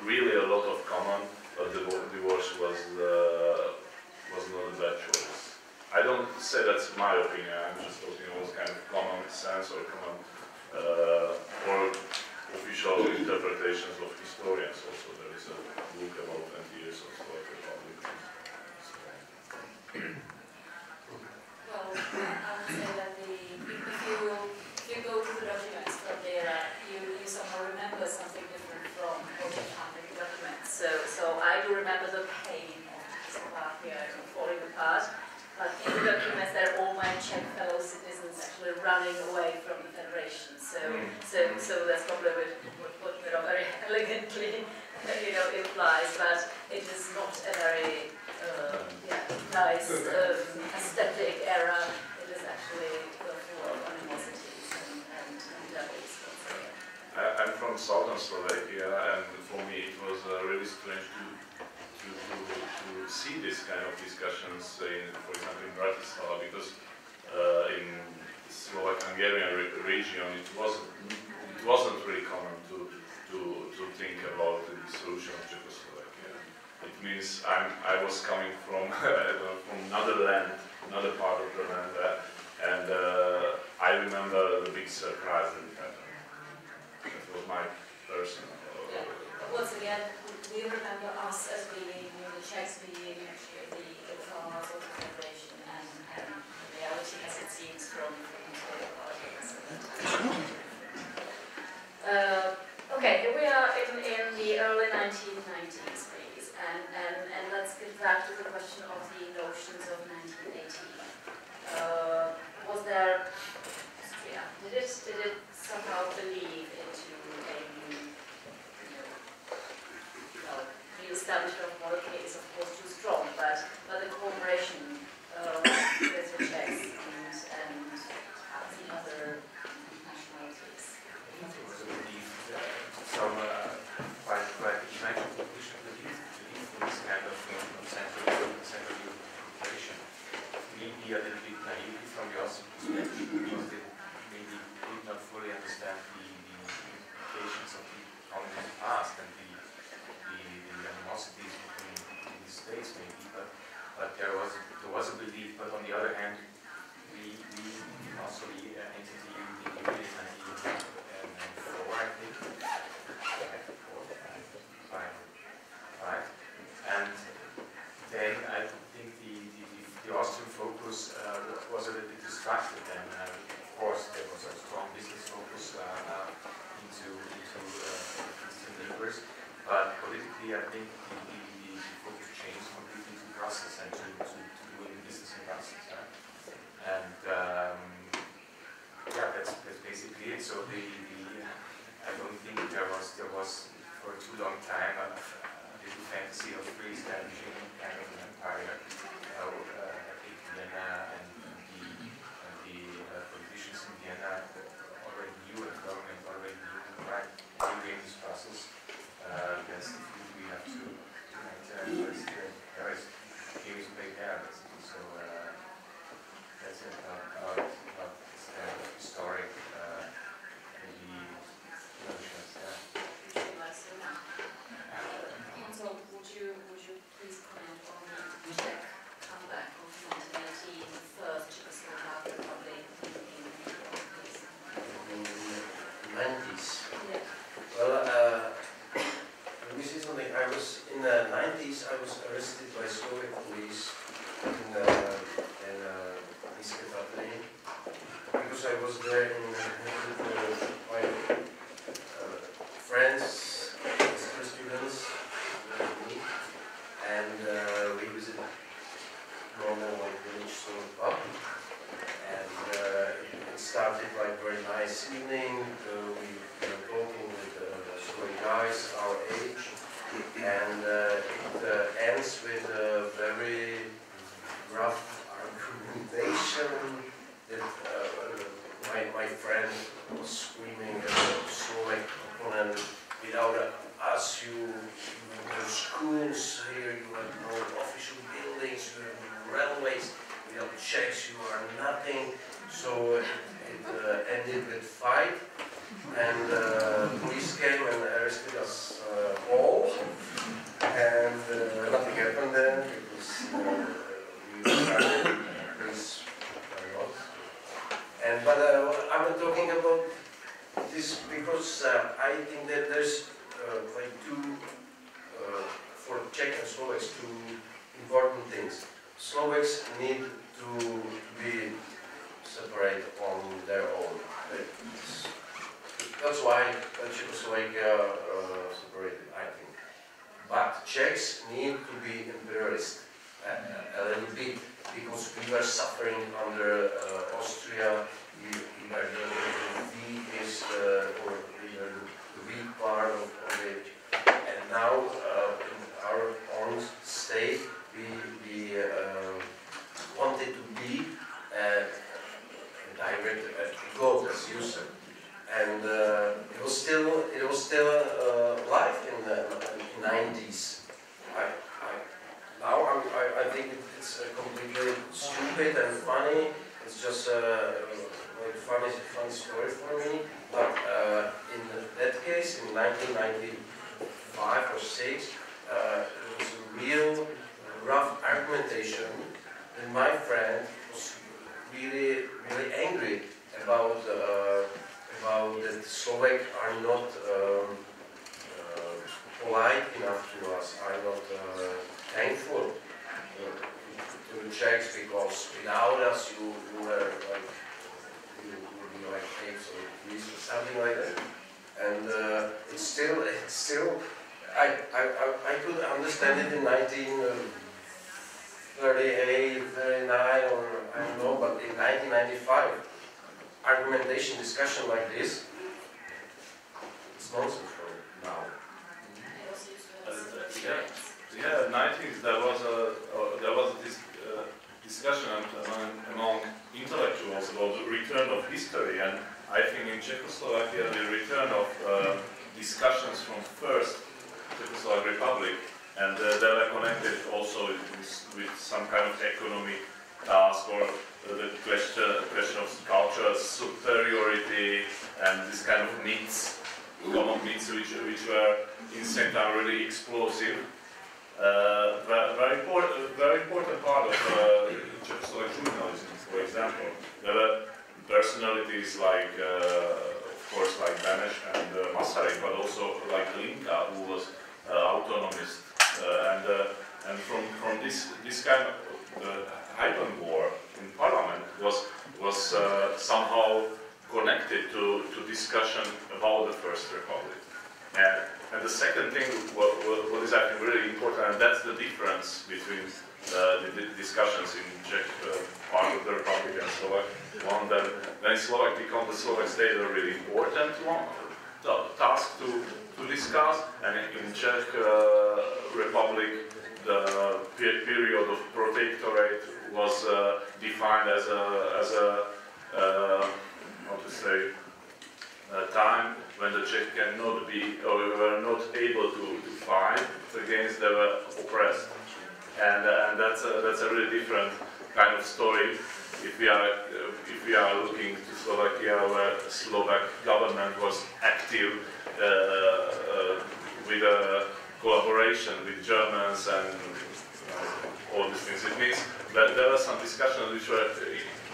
Speaker 2: really a lot of common. But the divorce was not a bad choice. I don't say that's my opinion. I'm just talking about kind of common sense or common or official interpretations of historians. Also, there is a book about 20 years of Slovak Republic.
Speaker 1: Well, I would say that if you go to the documents from there, you somehow remember something different from what you found in the documents. So I do remember the pain of Czechoslovakia falling apart. But in the documents, there are all my Czech fellow citizens actually running away from the Federation. So that's probably what very elegantly implies. But it is not a very nice aesthetic era. It is actually full of animosities and devils.
Speaker 2: I'm from southern Slovakia, and for me it was really strange to see this kind of discussions for example, in Bratislava, because in the Slovak-Hungarian region it wasn't really common to think about the dissolution of Czechoslovakia. It means I was coming from another land, another part of the land, and I remember the big surprise that it happened. That was my personal.
Speaker 1: Once again, we remember us as being, the Czechs being actually the farmers of the Federation, and reality as it seems from the politics. Okay, here we are in the early 1990s, please, and let's get back to the question of the notions of 1918. Was there, did it
Speaker 3: maybe a little bit naive from the Austrian perspective, because they maybe did not fully understand the implications of the colonial past and the animosities between the states, maybe. But there was a belief. But on the other hand, we also the entity in the early 1994, I think, five, and then I think the Austrian focus was a little bit distracted, and of course there was a strong business focus into Eastern neighbors, but politically I think the focus changed completely to Brussels and to doing business in Brussels, and yeah, that's basically it. So I don't think there was for a too long time a little fantasy of re-establishing kind of an empire. Vienna and the politicians in Vienna already knew, and the government already knew, right, during this process. That's the food we have to enter. There is games played there, basically. So that's it about this kind of historic maybe notions.
Speaker 1: So would you please comment on the Czech comeback of 1918, the first Czechoslovak Republic
Speaker 5: In the 90s.
Speaker 1: Yeah.
Speaker 5: Well, let me say something. In the 90s, I was arrested by Slovak police in because I was there with my friends, students, and we visited normal village sort of pub, and it started like very nice evening. We were talking with Slovak guys our age, and it ends with a very rough argumentation that my friend was screaming at the Slovak opponent, without us you have schools here, you have no official buildings, you have no railways, without Czechs you are nothing. So it ended with fight, and police came and arrested us all, and nothing happened then because we started police very lot. But I'm talking about this because I think that there's like two, for Czech and Slovaks, two important things. Slovaks need to be separate on their own. That's why Czechoslovakia separated, I think. But Czechs need to be imperialist a little bit, because we were suffering under Austria. We were the weakest, or we were the weak part of it. And now, in our own state, we wanted to be direct God, as you said. And it was still life in the 90s. Now I think it's completely stupid and funny. It's just like funny story for me. But in that case, in 1995 or 6, it was a real rough argumentation, and my friend was really angry about that Slovak are not polite enough to us, are not thankful to the Czechs, because without us you were like, you would be like apes or bees or something like that. And it's still I could understand it in 1938, 39, or I don't know, but in 1995, argumentation, discussion like this, it's nonsense for now.
Speaker 2: Yeah, 90s there was this discussion among intellectuals about the return of history, and I think in Czechoslovakia the return of discussions from first Czechoslovak Republic, and they were connected also with some kind of economic task for the question of cultural superiority and this kind of myths, common myths which were in the same time really explosive. Very important part of Czechoslovak journalism, for example. There were personalities like, of course, like Beneš and Masaryk, but also like Linka, who was autonomist, and from this kind of Havel war in parliament was somehow connected to discussion about the First Republic. And the second thing, what is I think really important, and that's the difference between the discussions in Czech part of the Republic and Slovak one. Then in Slovak become the Slovak state a really important one, task to discuss, and in Czech Republic the period of protectorate was defined as a how to say, time when the Czech cannot be, or were not able to fight against the oppressed, and that's a really different kind of story. If we are looking to Slovakia, where Slovak government was active with a collaboration with Germans and all these things, it means that there were some discussions which were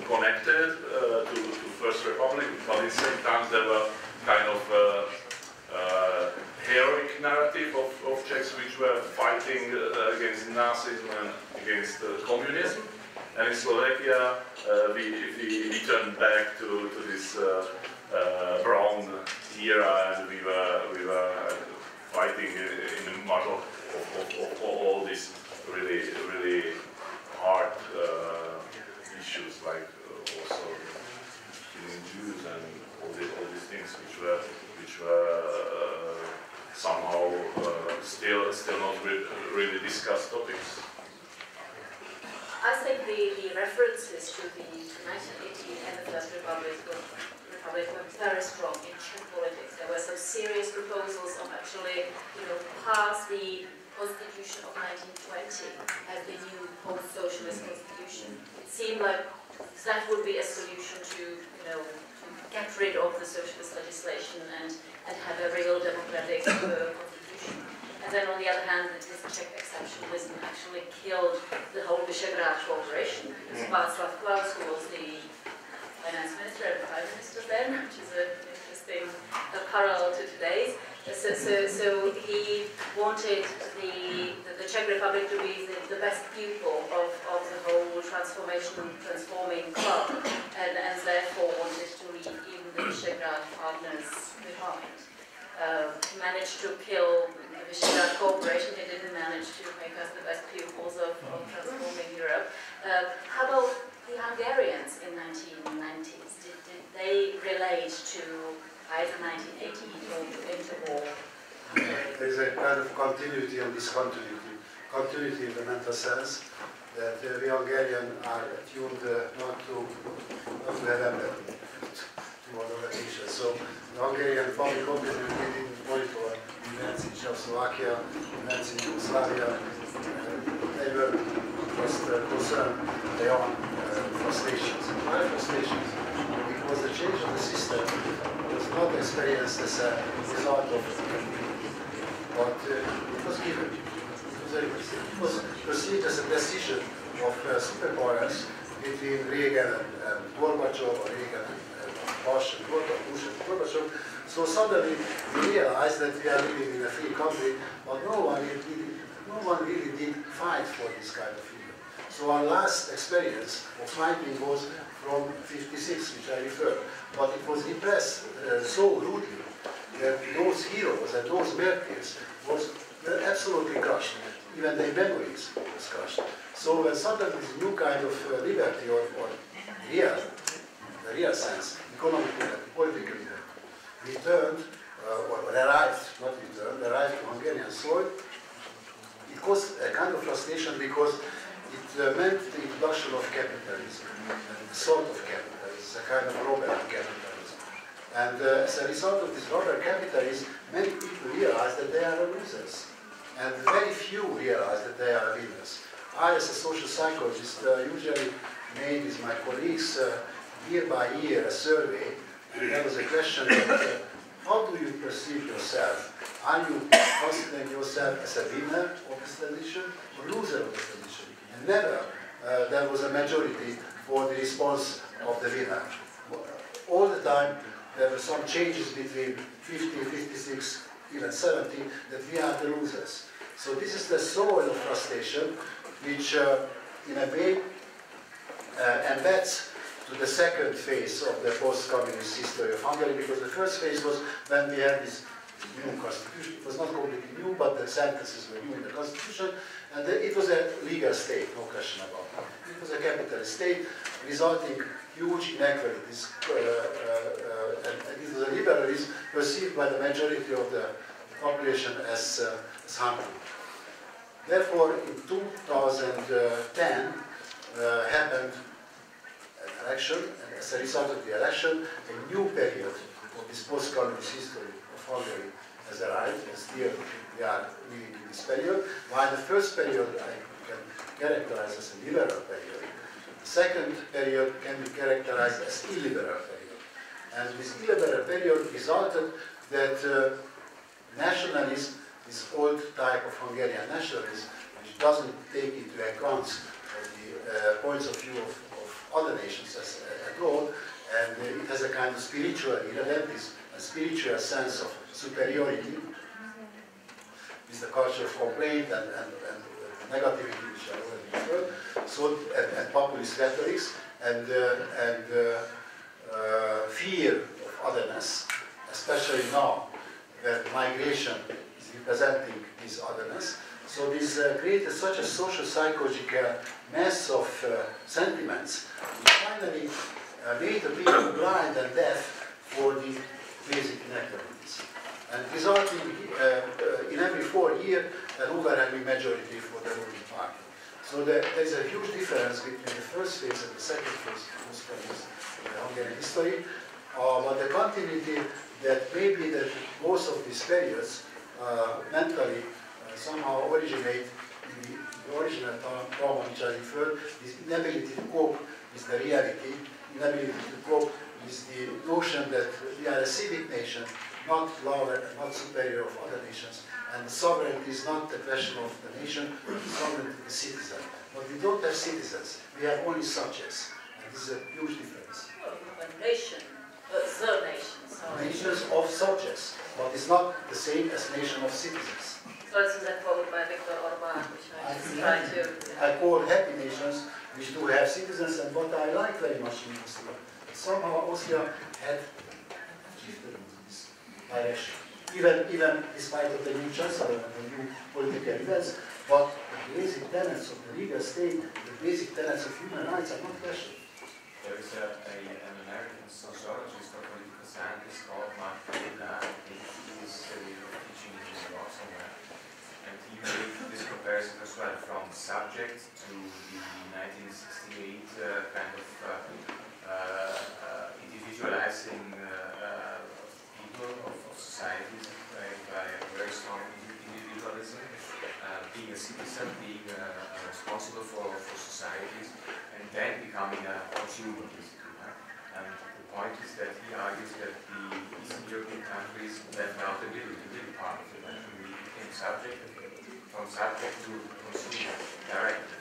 Speaker 2: connected to First Republic, but at the same time there were kind of heroic narrative of Czechs which were fighting against Nazism and against communism. And in Slovakia we turned back to this brown era, and we were fighting in the middle of all these really hard issues, like also killing Jews and all these things which were somehow still not really discussed topics.
Speaker 1: I think the references to the 1918 and the First Republic were very strong in Czech politics. There were some serious proposals of actually, pass the Constitution of 1920 as the new post-socialist constitution. It seemed like that would be a solution to, to get rid of the socialist legislation and have a real democratic constitution. And then on the other hand, this Czech exceptionalism actually killed the whole Visegrad cooperation, because Václav, who was the finance minister and prime minister then, which is an interesting parallel to today's. So he wanted the Czech Republic to be the best pupil of the whole transforming club, and therefore wanted to leave even the Visegrad partners behind. He managed to kill the Visegrad cooperation. He didn't manage to make us the best pupils of transforming Europe. How about the Hungarians in 1990s? Did they relate to either 1918 or to interwar?
Speaker 4: There is a kind of continuity and discontinuity. Continuity in the mental sense that we Hungarians are tuned not to have empathy to other nations. So the Hungarian public opinion didn't monitor events in Czechoslovakia, events in Yugoslavia. They were just concerned their own frustrations. My frustrations, because the change of the system was not experienced as a result of but it was given. It was perceived as a decision of superpowers between Reagan and Gorbachev, or Reagan and Bush and Gorbachev. So suddenly we realized that we are living in a free country, but no one really did fight for this kind of freedom. So our last experience of fighting was from '56, which I referred, but it was repressed so rudely that those heroes and those martyrs were absolutely crushed. Even their memories was crushed. So when suddenly this new kind of liberty or the real sense, economic liberty, political liberty, returned, or arrived, not returned, arrived to Hungarian soil, it caused a kind of frustration because it meant the introduction of capitalism, a sort of capitalism, a kind of robber capitalism. And as a result of this robber capitalism, many people realize that they are losers. And very few realize that they are winners. I, as a social psychologist, usually made with my colleagues year by year a survey, and there was a question that, how do you perceive yourself? Are you considering yourself as a winner of this tradition or loser of this tradition? And never there was a majority for the response of the winner. All the time there were some changes between 50, 56, even 70, that we are the losers. So this is the soil of frustration, which in a way embeds to the second phase of the post-communist history of Hungary, because the first phase was when we had this new constitution. It was not completely new, but the sentences were new in the constitution, and it was a legal state, no question about it. It was a capitalist state, resulting huge inequalities, and it was a liberalism perceived by the majority of the population as harmful. Therefore, in 2010 happened an election, and as a result of the election, a new period of this post-communist history of Hungary has arrived, and still we are living in this period. While the first period I can characterize as a liberal period, the second period can be characterized as illiberal period. And this illiberal period resulted that nationalism, this old type of Hungarian nationalism, which doesn't take into account the points of view of other nations at all, and it has a kind of spiritual irrelevance, a spiritual sense of superiority, is the culture of complaint and negativity, which I already referred, so, and populist rhetorics, and fear of otherness, especially now that migration is representing this otherness. So this created such a social psychological mess of sentiments, which finally made the people blind and deaf for the basic inequalities, and resulting in every 4 years an overwhelming majority for the ruling party. So there is a huge difference between the first phase and the second phase of post-communist Hungarian history, but the continuity that maybe that most of these periods mentally somehow originate in the original trauma which I referred, this inability to cope with the reality, inability to cope with the notion that we are a civic nation, not lower and not superior of other nations, and sovereignty is not the question of the nation, but sovereignty of the citizen. But we don't have citizens, we have only subjects, and this is a huge difference.
Speaker 1: Well, we have a nation, the nation, sorry.
Speaker 4: Nations of subjects, but it's not the same as nation of citizens.
Speaker 1: So this is a quote by Viktor Orbán, which I just tried to...
Speaker 4: I call happy nations which do have citizens, and what I like very much in Austria, somehow Austria had shifted into this direction. Even despite of the new chancellor and the new political events, but the basic tenets of the legal state, the basic tenets of human rights are not questioned.
Speaker 3: There is an American sociologist or political scientist called Havel. He is teaching in New York somewhere, and he made this comparison as well from subject to the 1968 kind of individualizing people of societies by a very strong individualism, being a citizen, being responsible for societies, and then becoming a consumer, basically. And the point is that he argues that the Eastern European countries left out the middle part of it, and we became subject, from subject to consumer directly.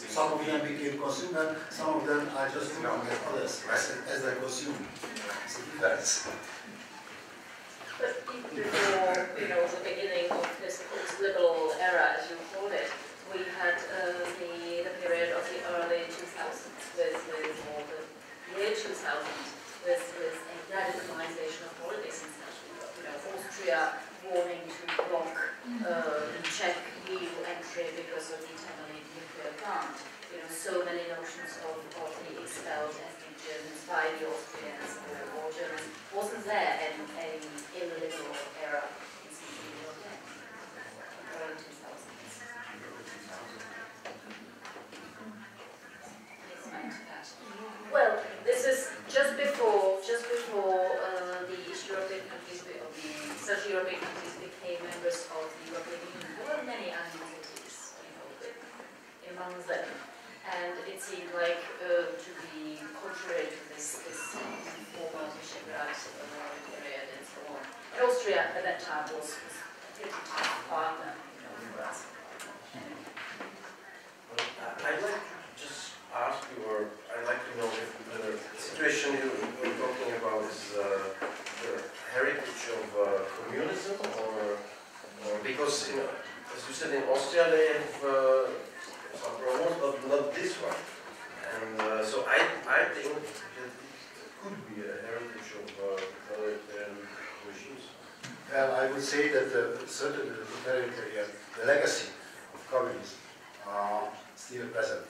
Speaker 4: Some of them became consumer, some of them are just looking at others as they consume. It's a difference.
Speaker 1: But even before, the beginning of this liberal era, as you call it, we had the period of the early 2000s or the year 2000 with a radicalization of politics and such. Austria warning to block the Czech EU entry because of the Italian nuclear plant. So many notions of the expelled ethnic Germans by the Austrians or Germans. Wasn't there an illiberal era in Central Europe then, early 2000s? Well, this is just before the East European countries, the Central European countries became members of the European Union. There were many animosities, it seemed like to be contrary to this former Visegrad period and so on. And Austria at that time was a pretty tough partner, you know, for us.
Speaker 5: I'd like to just ask you, or I'd like to know if the situation you were talking about is the heritage of communism, or because, as you said, in Austria they have some problems, but not this one. And so I think that it could be a heritage of totalitarian regimes.
Speaker 4: Well, I would say that certainly the legacy of communism are still present,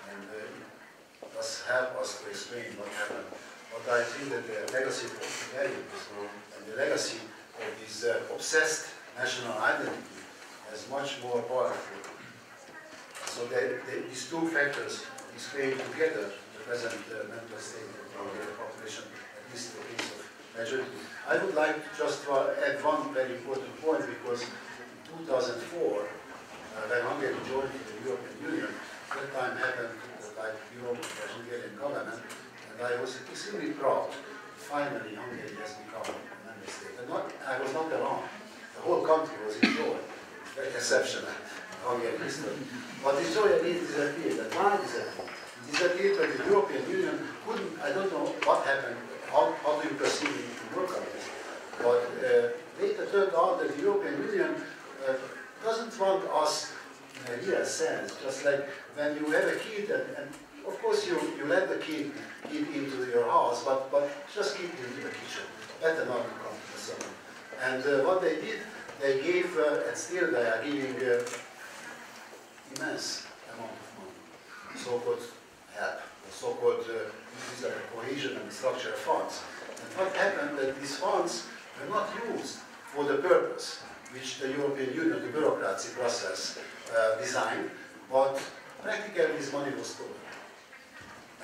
Speaker 4: and it does help us to explain what happened. But I think that the legacy of totalitarianism and the legacy of this obsessed national identity is much more powerful. So these two factors explain together the present mental state of the population, at least in the case of majority. I would like to just add one very important point, because in 2004, when Hungary joined the European Union, that time happened like Europe, the Hungarian government, and I was extremely proud. Finally, Hungary has become a member state. And I was not alone. The whole country was in joy. Very exceptional Hungarian history. But this joy again disappeared. And why disappeared? It disappeared when the European Union couldn't, I don't know what happened, how do you perceive it to work on this? But later turned out that the European Union doesn't want us in a real sense, just like when you have a kid, and of course you let the kid into your house, but just keep him in the kitchen. Better not to come to the summer. And what they did, they gave, and still they are giving immense amount of money, so-called help, so-called cohesion and structural funds. And what happened that these funds were not used for the purpose which the European Union, the bureaucracy process designed, but practically this money was stolen.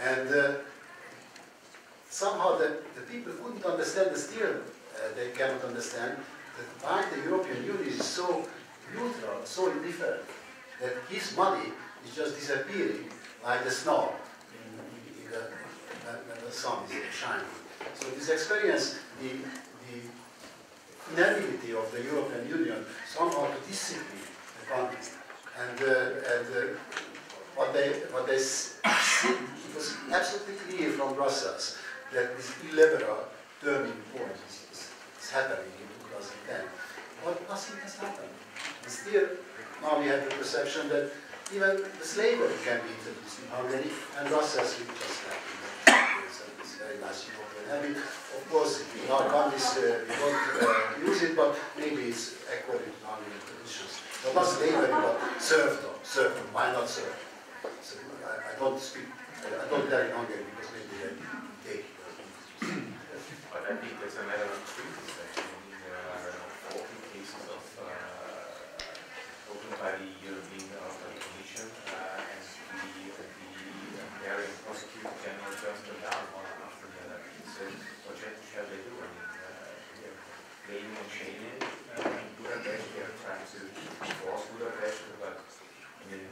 Speaker 4: And somehow the people couldn't understand, still they cannot understand, that why the European Union is so neutral, so indifferent, that his money is just disappearing like the snow when the sun is shining. So this experience, the inability of the European Union somehow to discipline the country, and what they see, it was absolutely clear from Brussels that this illiberal turning point is happening in 2010. But nothing has happened. And still, now we have the perception that even the slavery can be introduced in Hungary, and Brussels will just happen. It's very nice European habit. Of course, in our countries we don't use it, but maybe it's according to Hungarian traditions. So not slavery, but serfdom. Serfdom. Why not serfdom? So I don't speak. I don't tell in Hungary because maybe they take it.
Speaker 3: But I think there's a matter of truth. There are 40 cases of opened by the European Commission, and the Hungarian prosecutor general turns them down one after the other. So what shall they do? I mean, they're blaming and shaming Budapest. They are trying to force Budapest, but I mean,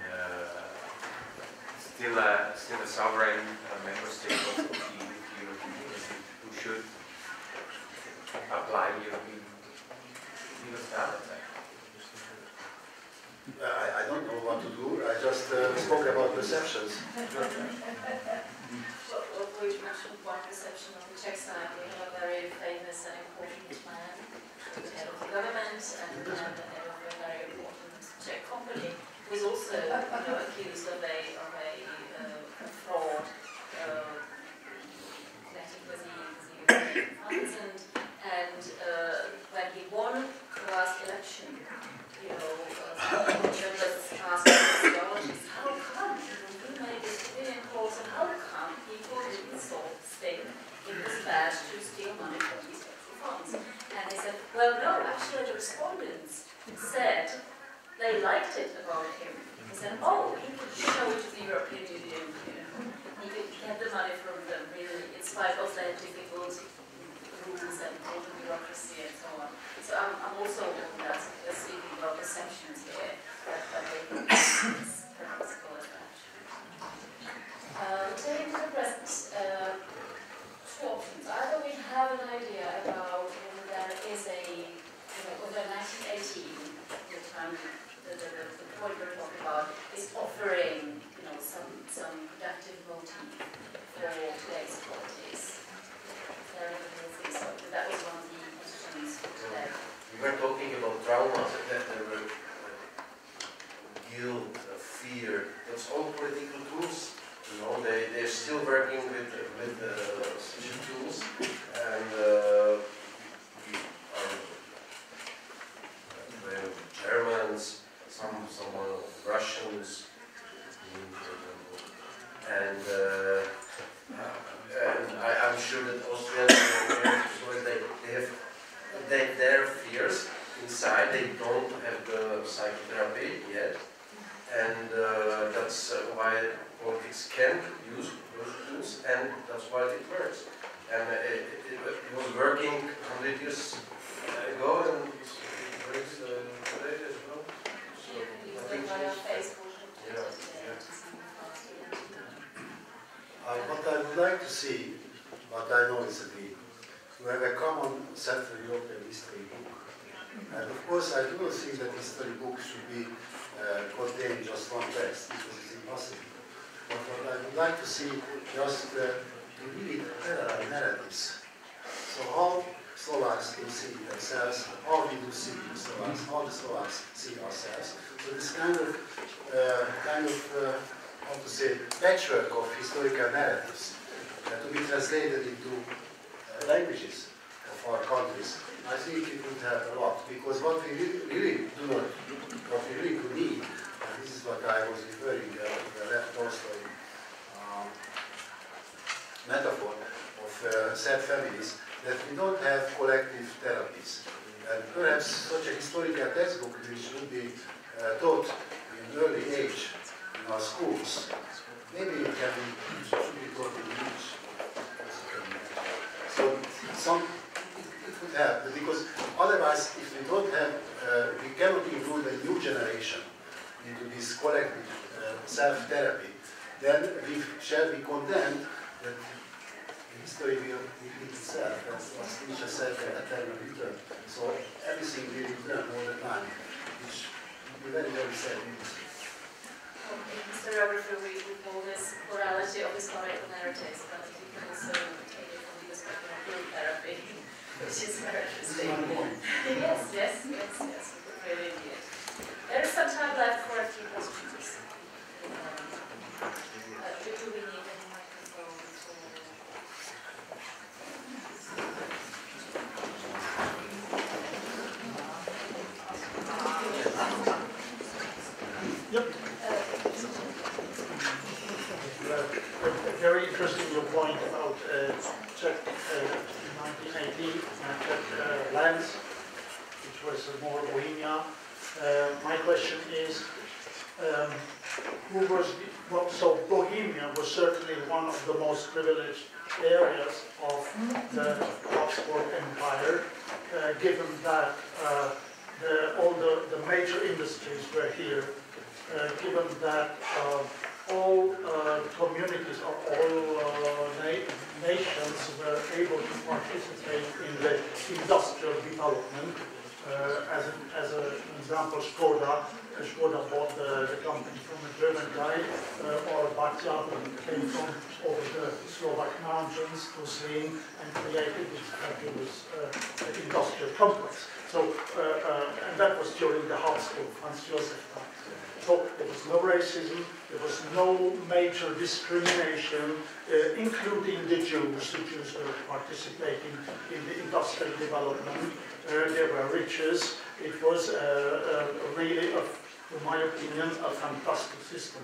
Speaker 3: still a sovereign member state of the European Union who should apply European standards.
Speaker 4: I don't know what to do. I just spoke about perceptions.
Speaker 1: Well, we mentioned one perception on the Czech side. We have a very famous and important man, the head of the government and the head of a very important Czech company, who is also accused of a fraud connected with the European funds. And when he won the last election, journalists asked sociologists, how come you made this opinion polls, and how come people didn't think it was bad to steal money from these funds? And they said, well, no, actually the respondents said they liked it about him. They said, oh, he could show it to the European Union, he could get the money from them, really, in spite of their difficult rules and all the bureaucracy and so on. So I'm also speaking about perceptions here, that they think it's purposeful as that. idea about whether there is a, whether 1918, the time, the point we're talking about, is offering, some productive motif for today's politics? So that was one of the questions today.
Speaker 5: We were talking about trauma, that there were guilt, fear. That's all political tools. They're still working with such tools, and Germans, some Russians, and I'm sure that Austrians they have their fears inside. They don't have the psychotherapy yet, and that's why politics can use those tools, and that's why it works. And it was working 100 years ago, and it works today as well. So I think
Speaker 4: what I would like to see, but I know it's a dream, to have a common Central European history book. And of course, I do not think that history book should be contain just one text, because it's impossible. But what I would like to see just to read parallel narratives. So how Slovaks do see themselves, how we do see Slovaks, how the Slovaks see ourselves. So this kind of how to say, patchwork of historical narratives to be translated into languages of our countries. I think it would help a lot, because what we really do not, what we really could need, and this is what I was referring to the Lev Tolstoy metaphor of sad families, that we don't have collective therapies. And perhaps such a historical textbook which would be taught in early age in our schools, maybe it can be, should be taught in English. So it would help, because otherwise, if we don't have, we cannot include a new generation into this collective self-therapy, then we shall be condemned that the history will repeat itself, as Nietzsche said, an eternal return. So everything will return all the time, which would be very, very sad.
Speaker 1: In historiography, we call this plurality of historical narratives, but you can also take it from the perspective of group therapy, which is very interesting. Yes, we could really do it. There is some time left for a few questions. Do we need any microphone for...
Speaker 6: Yep. Very interesting your point about Czech 1918 and Czech lands, which was more Bohemia. My question is, so Bohemia was certainly one of the most privileged areas of the Habsburg Empire, given that all the major industries were here, given that all communities of all nations were able to participate in the industrial development. As an example, Skoda bought the company from a German guy, or Václav came from over the Slovak mountains to Zlín and created this fabulous industrial complex. So, and that was during the Habsburg, Franz Joseph time. So there was no racism, there was no major discrimination, including the Jews. The Jews were participating in the industrial development. There were riches. It was really, in my opinion, a fantastic system.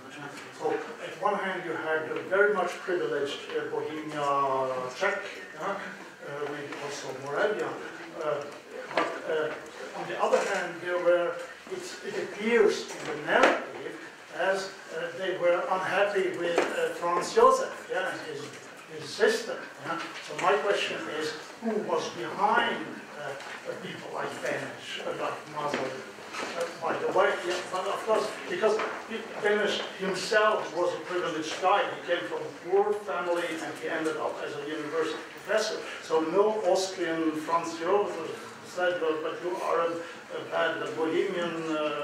Speaker 6: So at one hand you had a very much privileged Bohemia Czech, with also Moravia. But on the other hand, there were, it appears in the narrative as they were unhappy with Franz Joseph, and his system. So my question is, who was behind people like Beneš, like Mazar, by the way, yeah, but of course, because Benelux himself was a privileged guy. He came from a poor family and he ended up as a university professor. So no Austrian Franz Josef said, well, but you are a bad Bohemian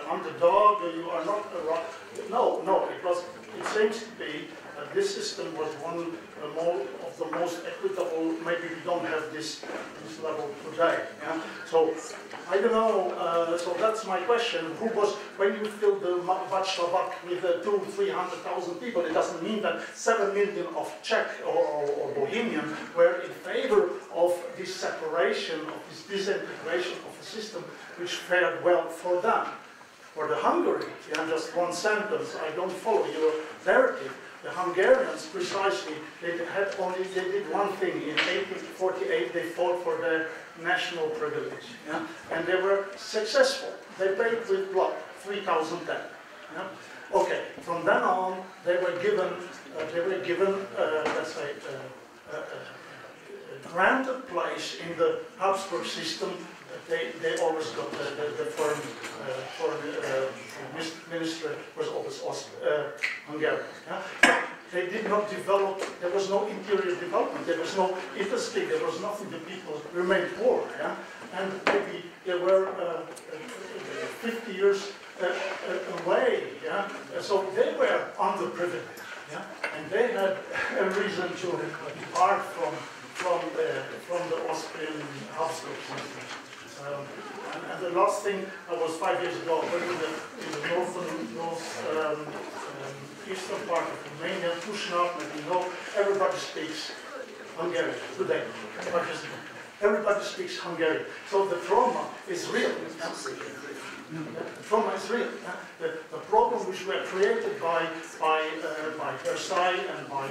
Speaker 6: underdog, you are not a rock. No, it seems to be that this system was one of the most equitable. Maybe we don't have this level today. Yeah? So I don't know. So that's my question. Who was, when you filled the Václav with 200,000–300,000 people, it doesn't mean that 7 million of Czech or Bohemian were in favor of this separation, of this disintegration of a system which fared well for them. For the Hungary, yeah, just one sentence, I don't follow your narrative. The Hungarians, precisely, they did one thing. In 1848, they fought for their national privilege, yeah? And they were successful. They paid with blood, 3,000 ten. Yeah? Okay, from then on, they were given let's say, a granted place in the Habsburg system. They always got the foreign minister was always Hungarian. Yeah? But they did not develop, there was no interior development, there was no industry, there was nothing, the people remained poor. Yeah? And maybe they were 50 years away. Yeah? So they were underprivileged. Yeah? And they had a reason to depart from the Austrian Habsburg system. And the last thing, I was 5 years ago in the eastern part of Romania, Tushnap, maybe you know, everybody speaks Hungarian today. Everybody speaks Hungarian. So the trauma is real. The trauma is real. The problem which were created by Versailles and by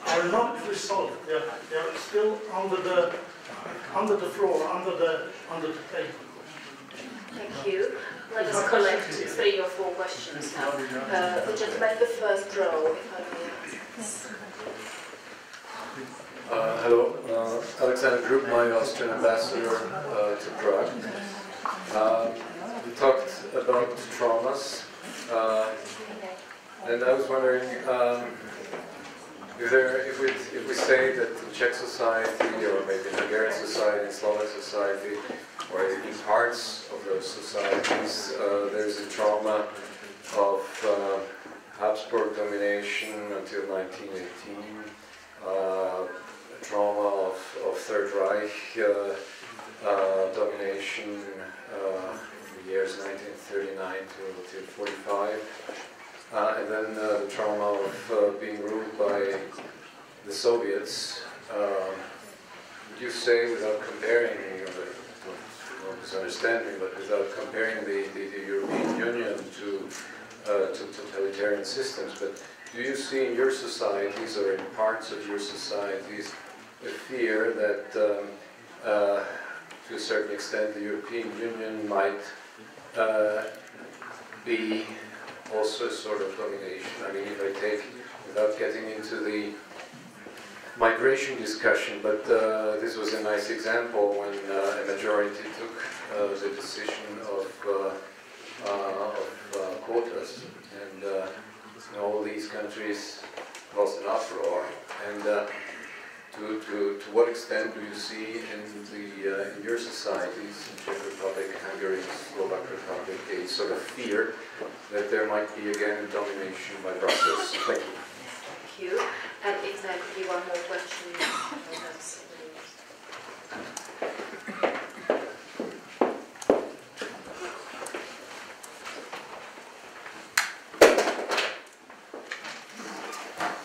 Speaker 6: are not resolved. They're still under the floor, under the table.
Speaker 1: Thank you. Let us collect 3 or 4 questions now. The gentleman in the first row, if I may ask.
Speaker 7: Hello, Alexander Group, my Austrian ambassador to Prague. We talked about traumas, and I was wondering if we say that in Czech society, or maybe in Hungarian society, in Slovak society, or in parts of those societies, there's a trauma of Habsburg domination until 1918, a trauma of Third Reich domination in the years 1939 to 45. And then the trauma of being ruled by the Soviets. Would you say, without comparing, no misunderstanding, but without comparing the European Union to totalitarian systems, but do you see in your societies or in parts of your societies a fear that, to a certain extent, the European Union might be also a sort of domination? I mean, if I take, without getting into the migration discussion, but this was a nice example when a majority took the decision of quotas, and all these countries was an uproar. And to what extent do you see in your societies, in Czech Republic, Hungary, Slovak Republic, a sort of fear that there might be again domination by Brussels? Thank you.
Speaker 1: Thank you. And if there could be one more question, perhaps.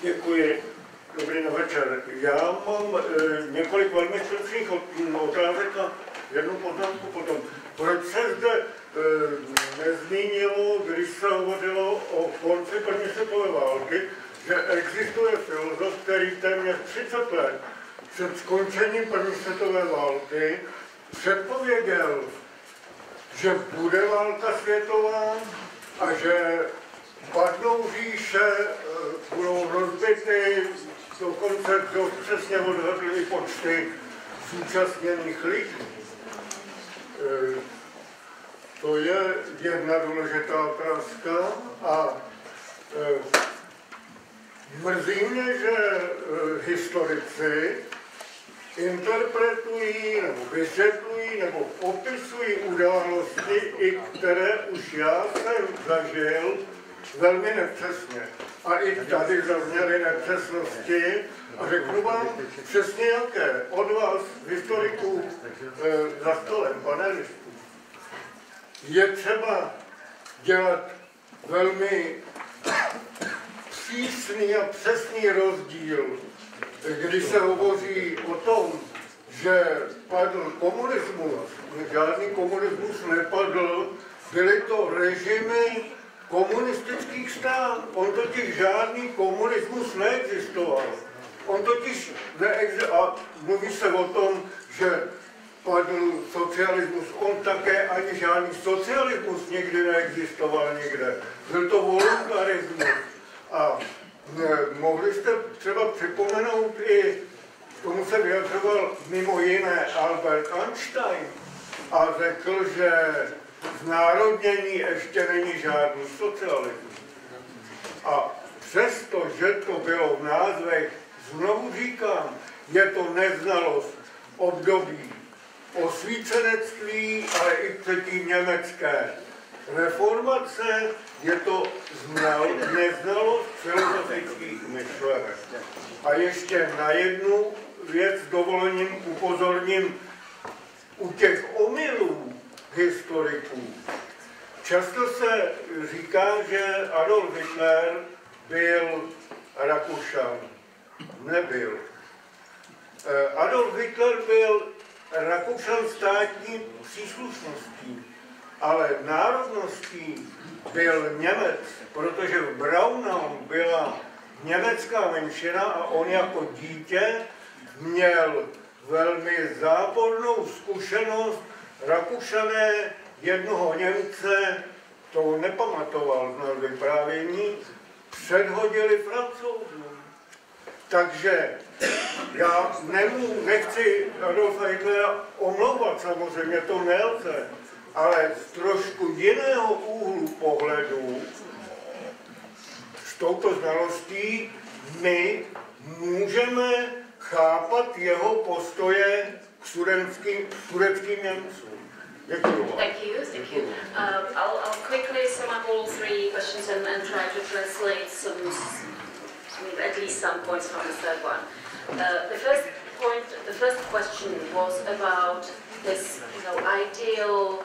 Speaker 8: Děkuji. Dobrý večer. Já mám několik velmi stručných otázek a jednu poznámku potom. Proč se zde nezmínilo, když se hovořilo o konci první světové války, že existuje filozof, který téměř 30 let před skončením první světové války předpověděl, že bude válka světová a že padnou říše, budou rozbity, dokonce dost přesně odhadly i počty zúčastněných lidí. To je jedna důležitá otázka a mrzí mě, že historici interpretují nebo vysvětlují nebo popisují události, i které už já jsem zažil, velmi nepřesně. A i tady zazněly nepřesnosti a řeknu vám přesně jaké od vás, historiků, za stolem, panelistů. Je třeba dělat velmi přísný a přesný rozdíl, když se hovoří o tom, že padl komunismus. Žádný komunismus nepadl, byly to režimy komunistických stran. On totiž žádný komunismus neexistoval. On totiž neexistoval. A mluví se o tom, že padl socialismus. On také ani žádný socialismus nikdy neexistoval nikde. Byl to voluntarismus. A mohli jste třeba připomenout i, tomu se vyjadřoval mimo jiné Albert Einstein a řekl, že znárodnění ještě není žádný socialismus. A přesto, že to bylo v názvech, znovu říkám, je to neznalost období osvícenectví, ale i třetí německé reformace, je to neznalost filozofických myšlenek. A ještě na jednu věc dovolením upozorním u těch omylů historiků. Často se říká, že Adolf Hitler byl Rakušan. Nebyl. Adolf Hitler byl Rakušan státní příslušností, ale národností byl Němec, protože v Braunau byla německá menšina a on jako dítě měl velmi zápornou zkušenost. Rakušané jednoho Němce, to nepamatoval z vyprávění, předhodili Francouzům. Takže já nechci Adolfa Hitlera omlouvat, samozřejmě to nelze, ale z trošku jiného úhlu pohledu, s touto znalostí, my můžeme chápat jeho postoje k sudeckým Němcům. Děkuji.
Speaker 1: Thank you. I'll quickly sum up all three questions and try to translate at least some points from the third one. The first question was about this, ideal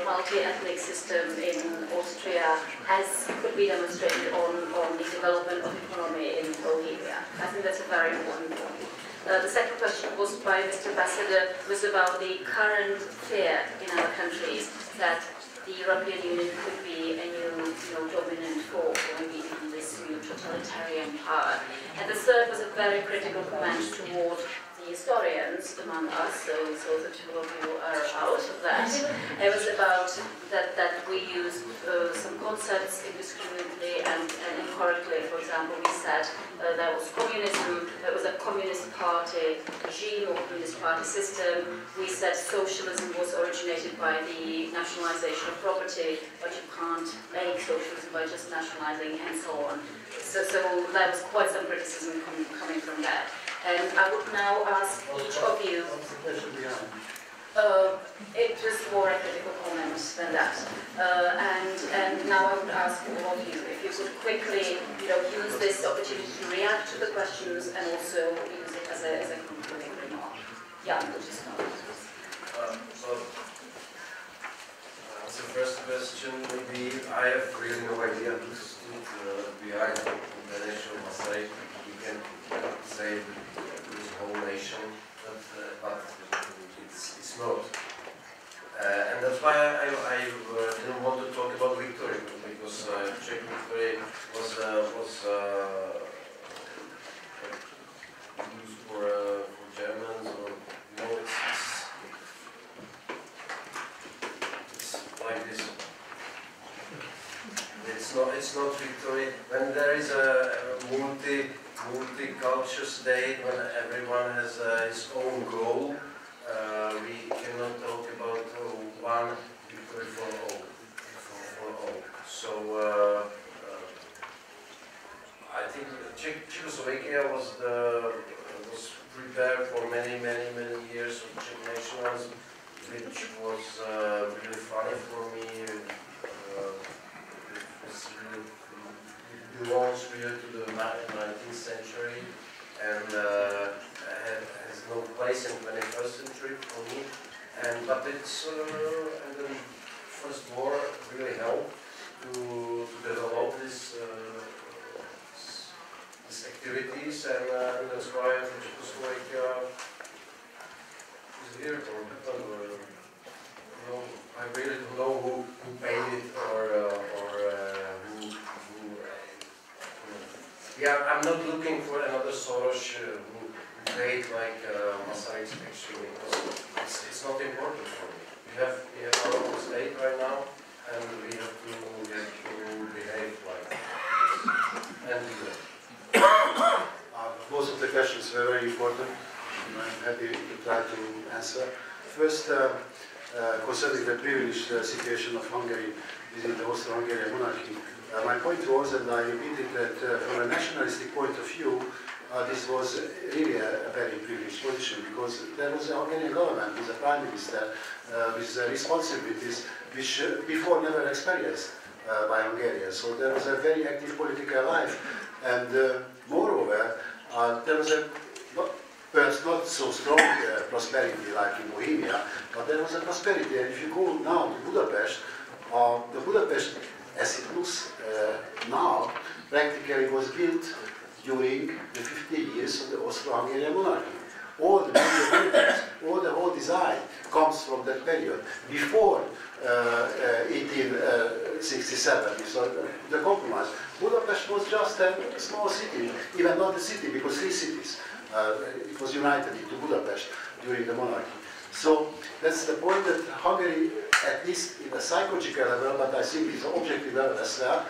Speaker 1: multi-ethnic system in Austria, as could be demonstrated on the development of economy in Bohemia. I think that's a very important point. The second question was by Mr. Ambassador, was about the current fear in our countries that the European Union could be a new dominant force, or maybe even this new totalitarian power. And the third was a very critical comment toward the historians among us, so the two of you are out of that. It was about that we used some concepts indiscriminately and incorrectly. For example, we said there was communism, there was a communist party regime or communist party system. We said socialism was originated by the nationalization of property, but you can't make socialism by just nationalizing and so on. So there was quite some criticism coming from that. And I would now ask each of you, it was more a critical comment than that. And now I would ask all of you if you could quickly, use this opportunity to react to the questions and also use it as a concluding remark. Yeah, would you start?
Speaker 5: As the first question, maybe I have really no idea who stood behind the nation of Masai. We can say the whole nation, but it's not. And that's why I didn't want to talk about victory, because Czech victory was used for Germans, or it's like this. It's not victory when there is a multi-culture state, when everyone has his own goal. We cannot talk about one 34-0. So I think Czechoslovakia was prepared for many years of Czech nationalism, which was really funny for me. It belongs really to the 19th century and has no place in 21st century for me. But it's and the First War really helped to develop these activities, and that's why Czechoslovakia is here for people. I really don't know who paid it or who. Yeah, I'm not looking for another Soros who paid like Masaryk's picture, because it's not important for me. We have our own state right now, and we have to behave like that. And do that.
Speaker 4: Most of the questions were very important, and I'm happy to try to answer. First, concerning the privileged situation of Hungary within the Austro-Hungarian monarchy, my point was, and I repeated that from a nationalistic point of view, this was really a very privileged position, because there was a Hungarian government with a prime minister with responsibilities which before never experienced by Hungarians. So there was a very active political life, and moreover, there was perhaps not so strong prosperity like in Bohemia, but there was a prosperity. And if you go now to Budapest, the Budapest as it looks now practically was built during the 50 years of the Austro-Hungarian monarchy. All the major buildings, all the whole design comes from that period, before 1867, so the compromise. Budapest was just a small city, even not a city, because 3 cities. It was united into Budapest during the monarchy. So that's the point, that Hungary, at least in a psychological level, but I think it's an objective level as well,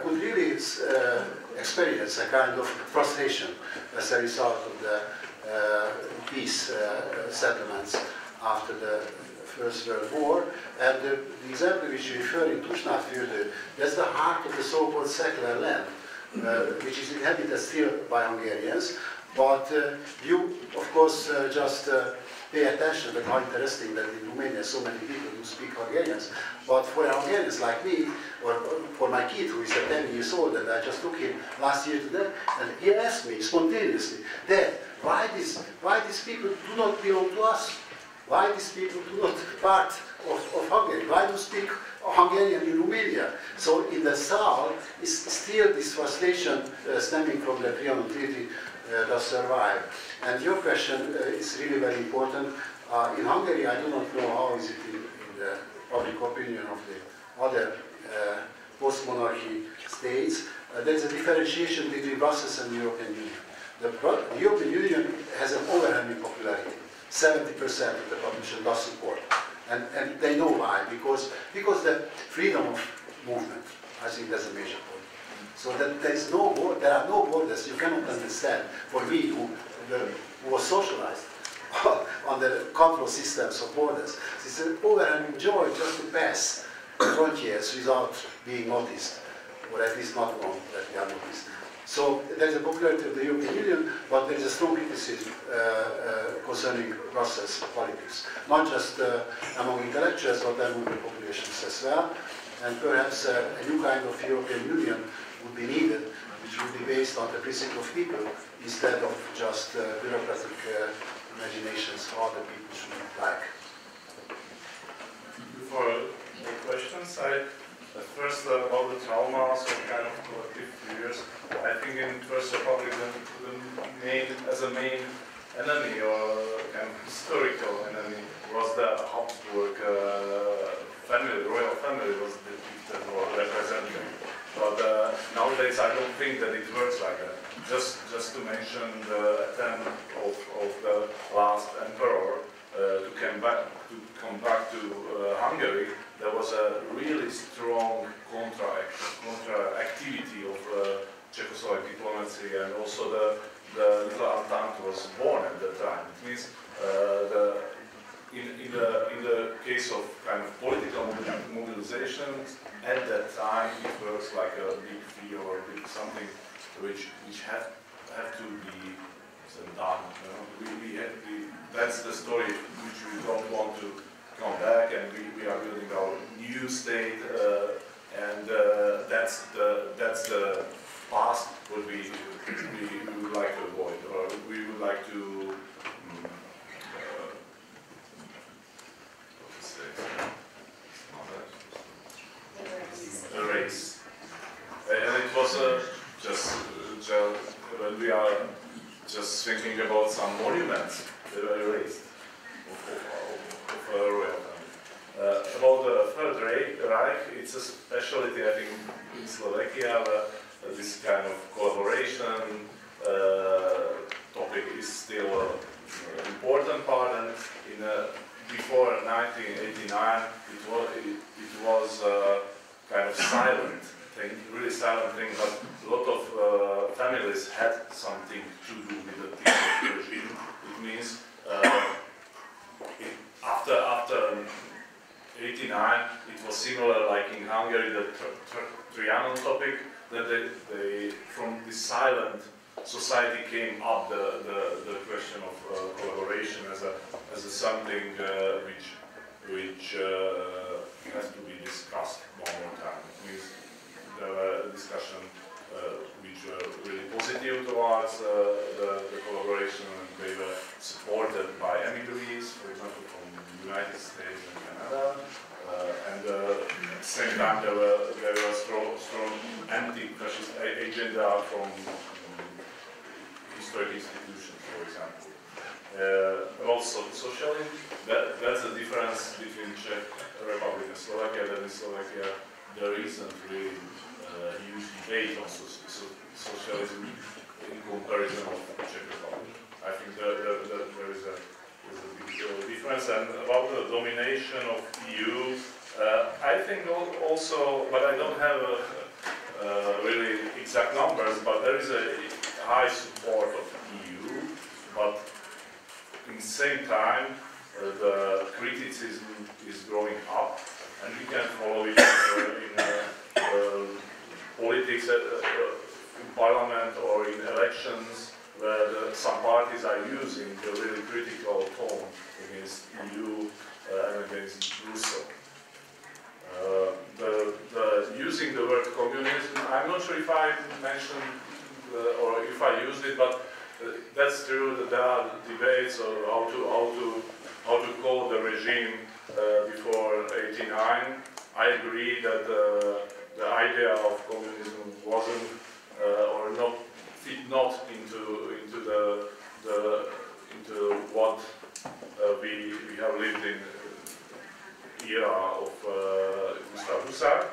Speaker 4: could really experience a kind of frustration as a result of the peace settlements after the First World War. And the example which you refer in Tusnádfürdő, that's the heart of the so-called secular land, which is inhabited still by Hungarians. But you, of course, just pay attention to how interesting that in Romania so many people who speak Hungarians. But for Hungarians like me, or for my kid who is 10 years old, and I just took him last year to them, and he asked me spontaneously, Dad, why these people do not belong to us? Why these people do not part of Hungary? Why do you speak Hungarian in Romania? So in the south, is still this frustration stemming from the Trianon Treaty does survive. And your question is really very important. In Hungary, I do not know how is it in the public opinion of the other post-monarchy states. There's a differentiation between Brussels and the European Union. The European Union has an overwhelming popularity. 70% of the population does support. And they know why, because the freedom of movement, I think that's a major point. So that there are no borders. You cannot understand, for me, who was socialized on the control systems of borders. It's an overwhelming joy just to pass frontiers without being noticed, or at least not known that we are noticed. So there's a popularity of the European Union, but there's a strong criticism concerning Brussels politics, not just among intellectuals, but among the populations as well. And perhaps a new kind of European Union would be needed, which would be based on the principle of people instead of just bureaucratic imaginations how the people should like.
Speaker 2: For the questions, first about the traumas or kind of collective fears. I think in First Republic the main enemy or kind of historical enemy was the Habsburg family, royal family was depicted or represented. But nowadays I don't think that it works like that. Just to mention the attempt of the last emperor to come back to Hungary, there was a really strong contra-activity of Czechoslovak diplomacy, and also the Little Entente was born at that time. It means the in the case of kind of political mobilization, at that time it was like a big fear or big something which have to be done. You know? That's the story which we don't want to come back, and we are building our new state, and that's the past what we would like to avoid, or we would like to erase. And it was just when we are just thinking about some monuments that were erased of royal family. About the Third Reich, it's a specialty, I think, in Slovakia. This kind of collaboration topic is still an important part, and before 1989, it was kind of silent thing, really silent thing, but a lot of families had something to do with the dictator regime. It means after 89, it was similar like in Hungary, the Trianon topic, that they from this silent society came up the question of collaboration as a something which has to be discussed one more time. It means there were a discussion which were really positive towards the collaboration, and they were supported by emigres, for example, from the United States and Canada. And at the same time, there were strong anti-fascist agenda from historic institutions, for example. Also, socialism, that's the difference between Czech Republic and Slovakia. That in Slovakia, there isn't really a huge debate on socialism in comparison of Czech Republic. I think there is a big difference. And about the domination of EU, I think also, but I don't have really exact numbers, but there is a high support of EU, but in the same time, the criticism is growing up, and we can follow it in politics, in parliament or in elections, where some parties are using a really critical tone against EU and against Brussels. Using the word communism, I'm not sure if I mentioned or if I used it, but that's true that there are debates on how to call the regime before '89. I agree that the idea of communism wasn't or not fit not into what we have lived in era of Gustav Husak,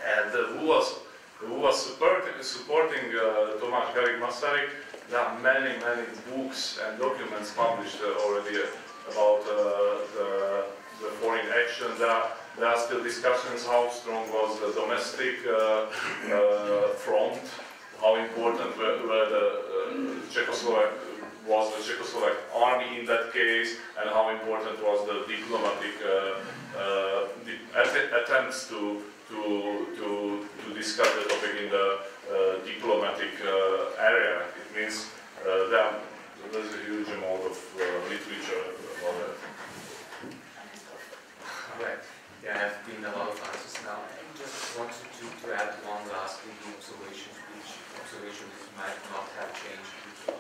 Speaker 2: and who was supporting Tomáš Garrigue Masaryk. There are many books and documents published already about the foreign action. There are still discussions how strong was the domestic front, how important were the Czechoslovak army in that case, and how important was the diplomatic attempts to discuss the topic in the diplomatic area. It means there's a huge amount of literature about that.
Speaker 3: Right. There have been a lot of answers now. I just wanted to add one last observation, which might not have changed, a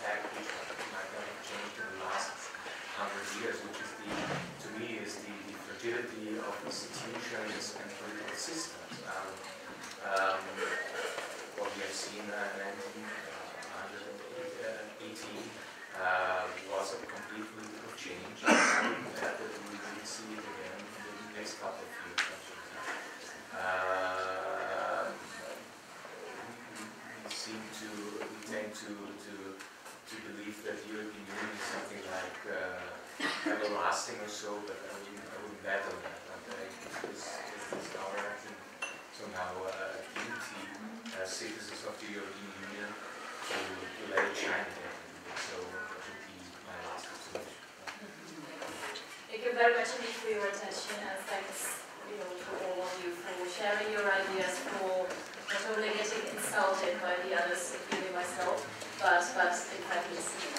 Speaker 3: fact which might not have changed in the last 100 years, which is to me is the fragility of institutions and political systems. What we have seen in 1918 was a complete political change, and that we will see it again in the next couple of years. We tend to believe that the European Union is something like everlasting or so, but I wouldn't bet on that. This is our, I think, somehow duty as citizens of the European Union to let it shine again. So that would be my last observation.
Speaker 1: Thank you very much indeed for your attention, and thanks, to all of you for sharing your ideas, for not only getting insulted by the others, including myself, but in fact listening.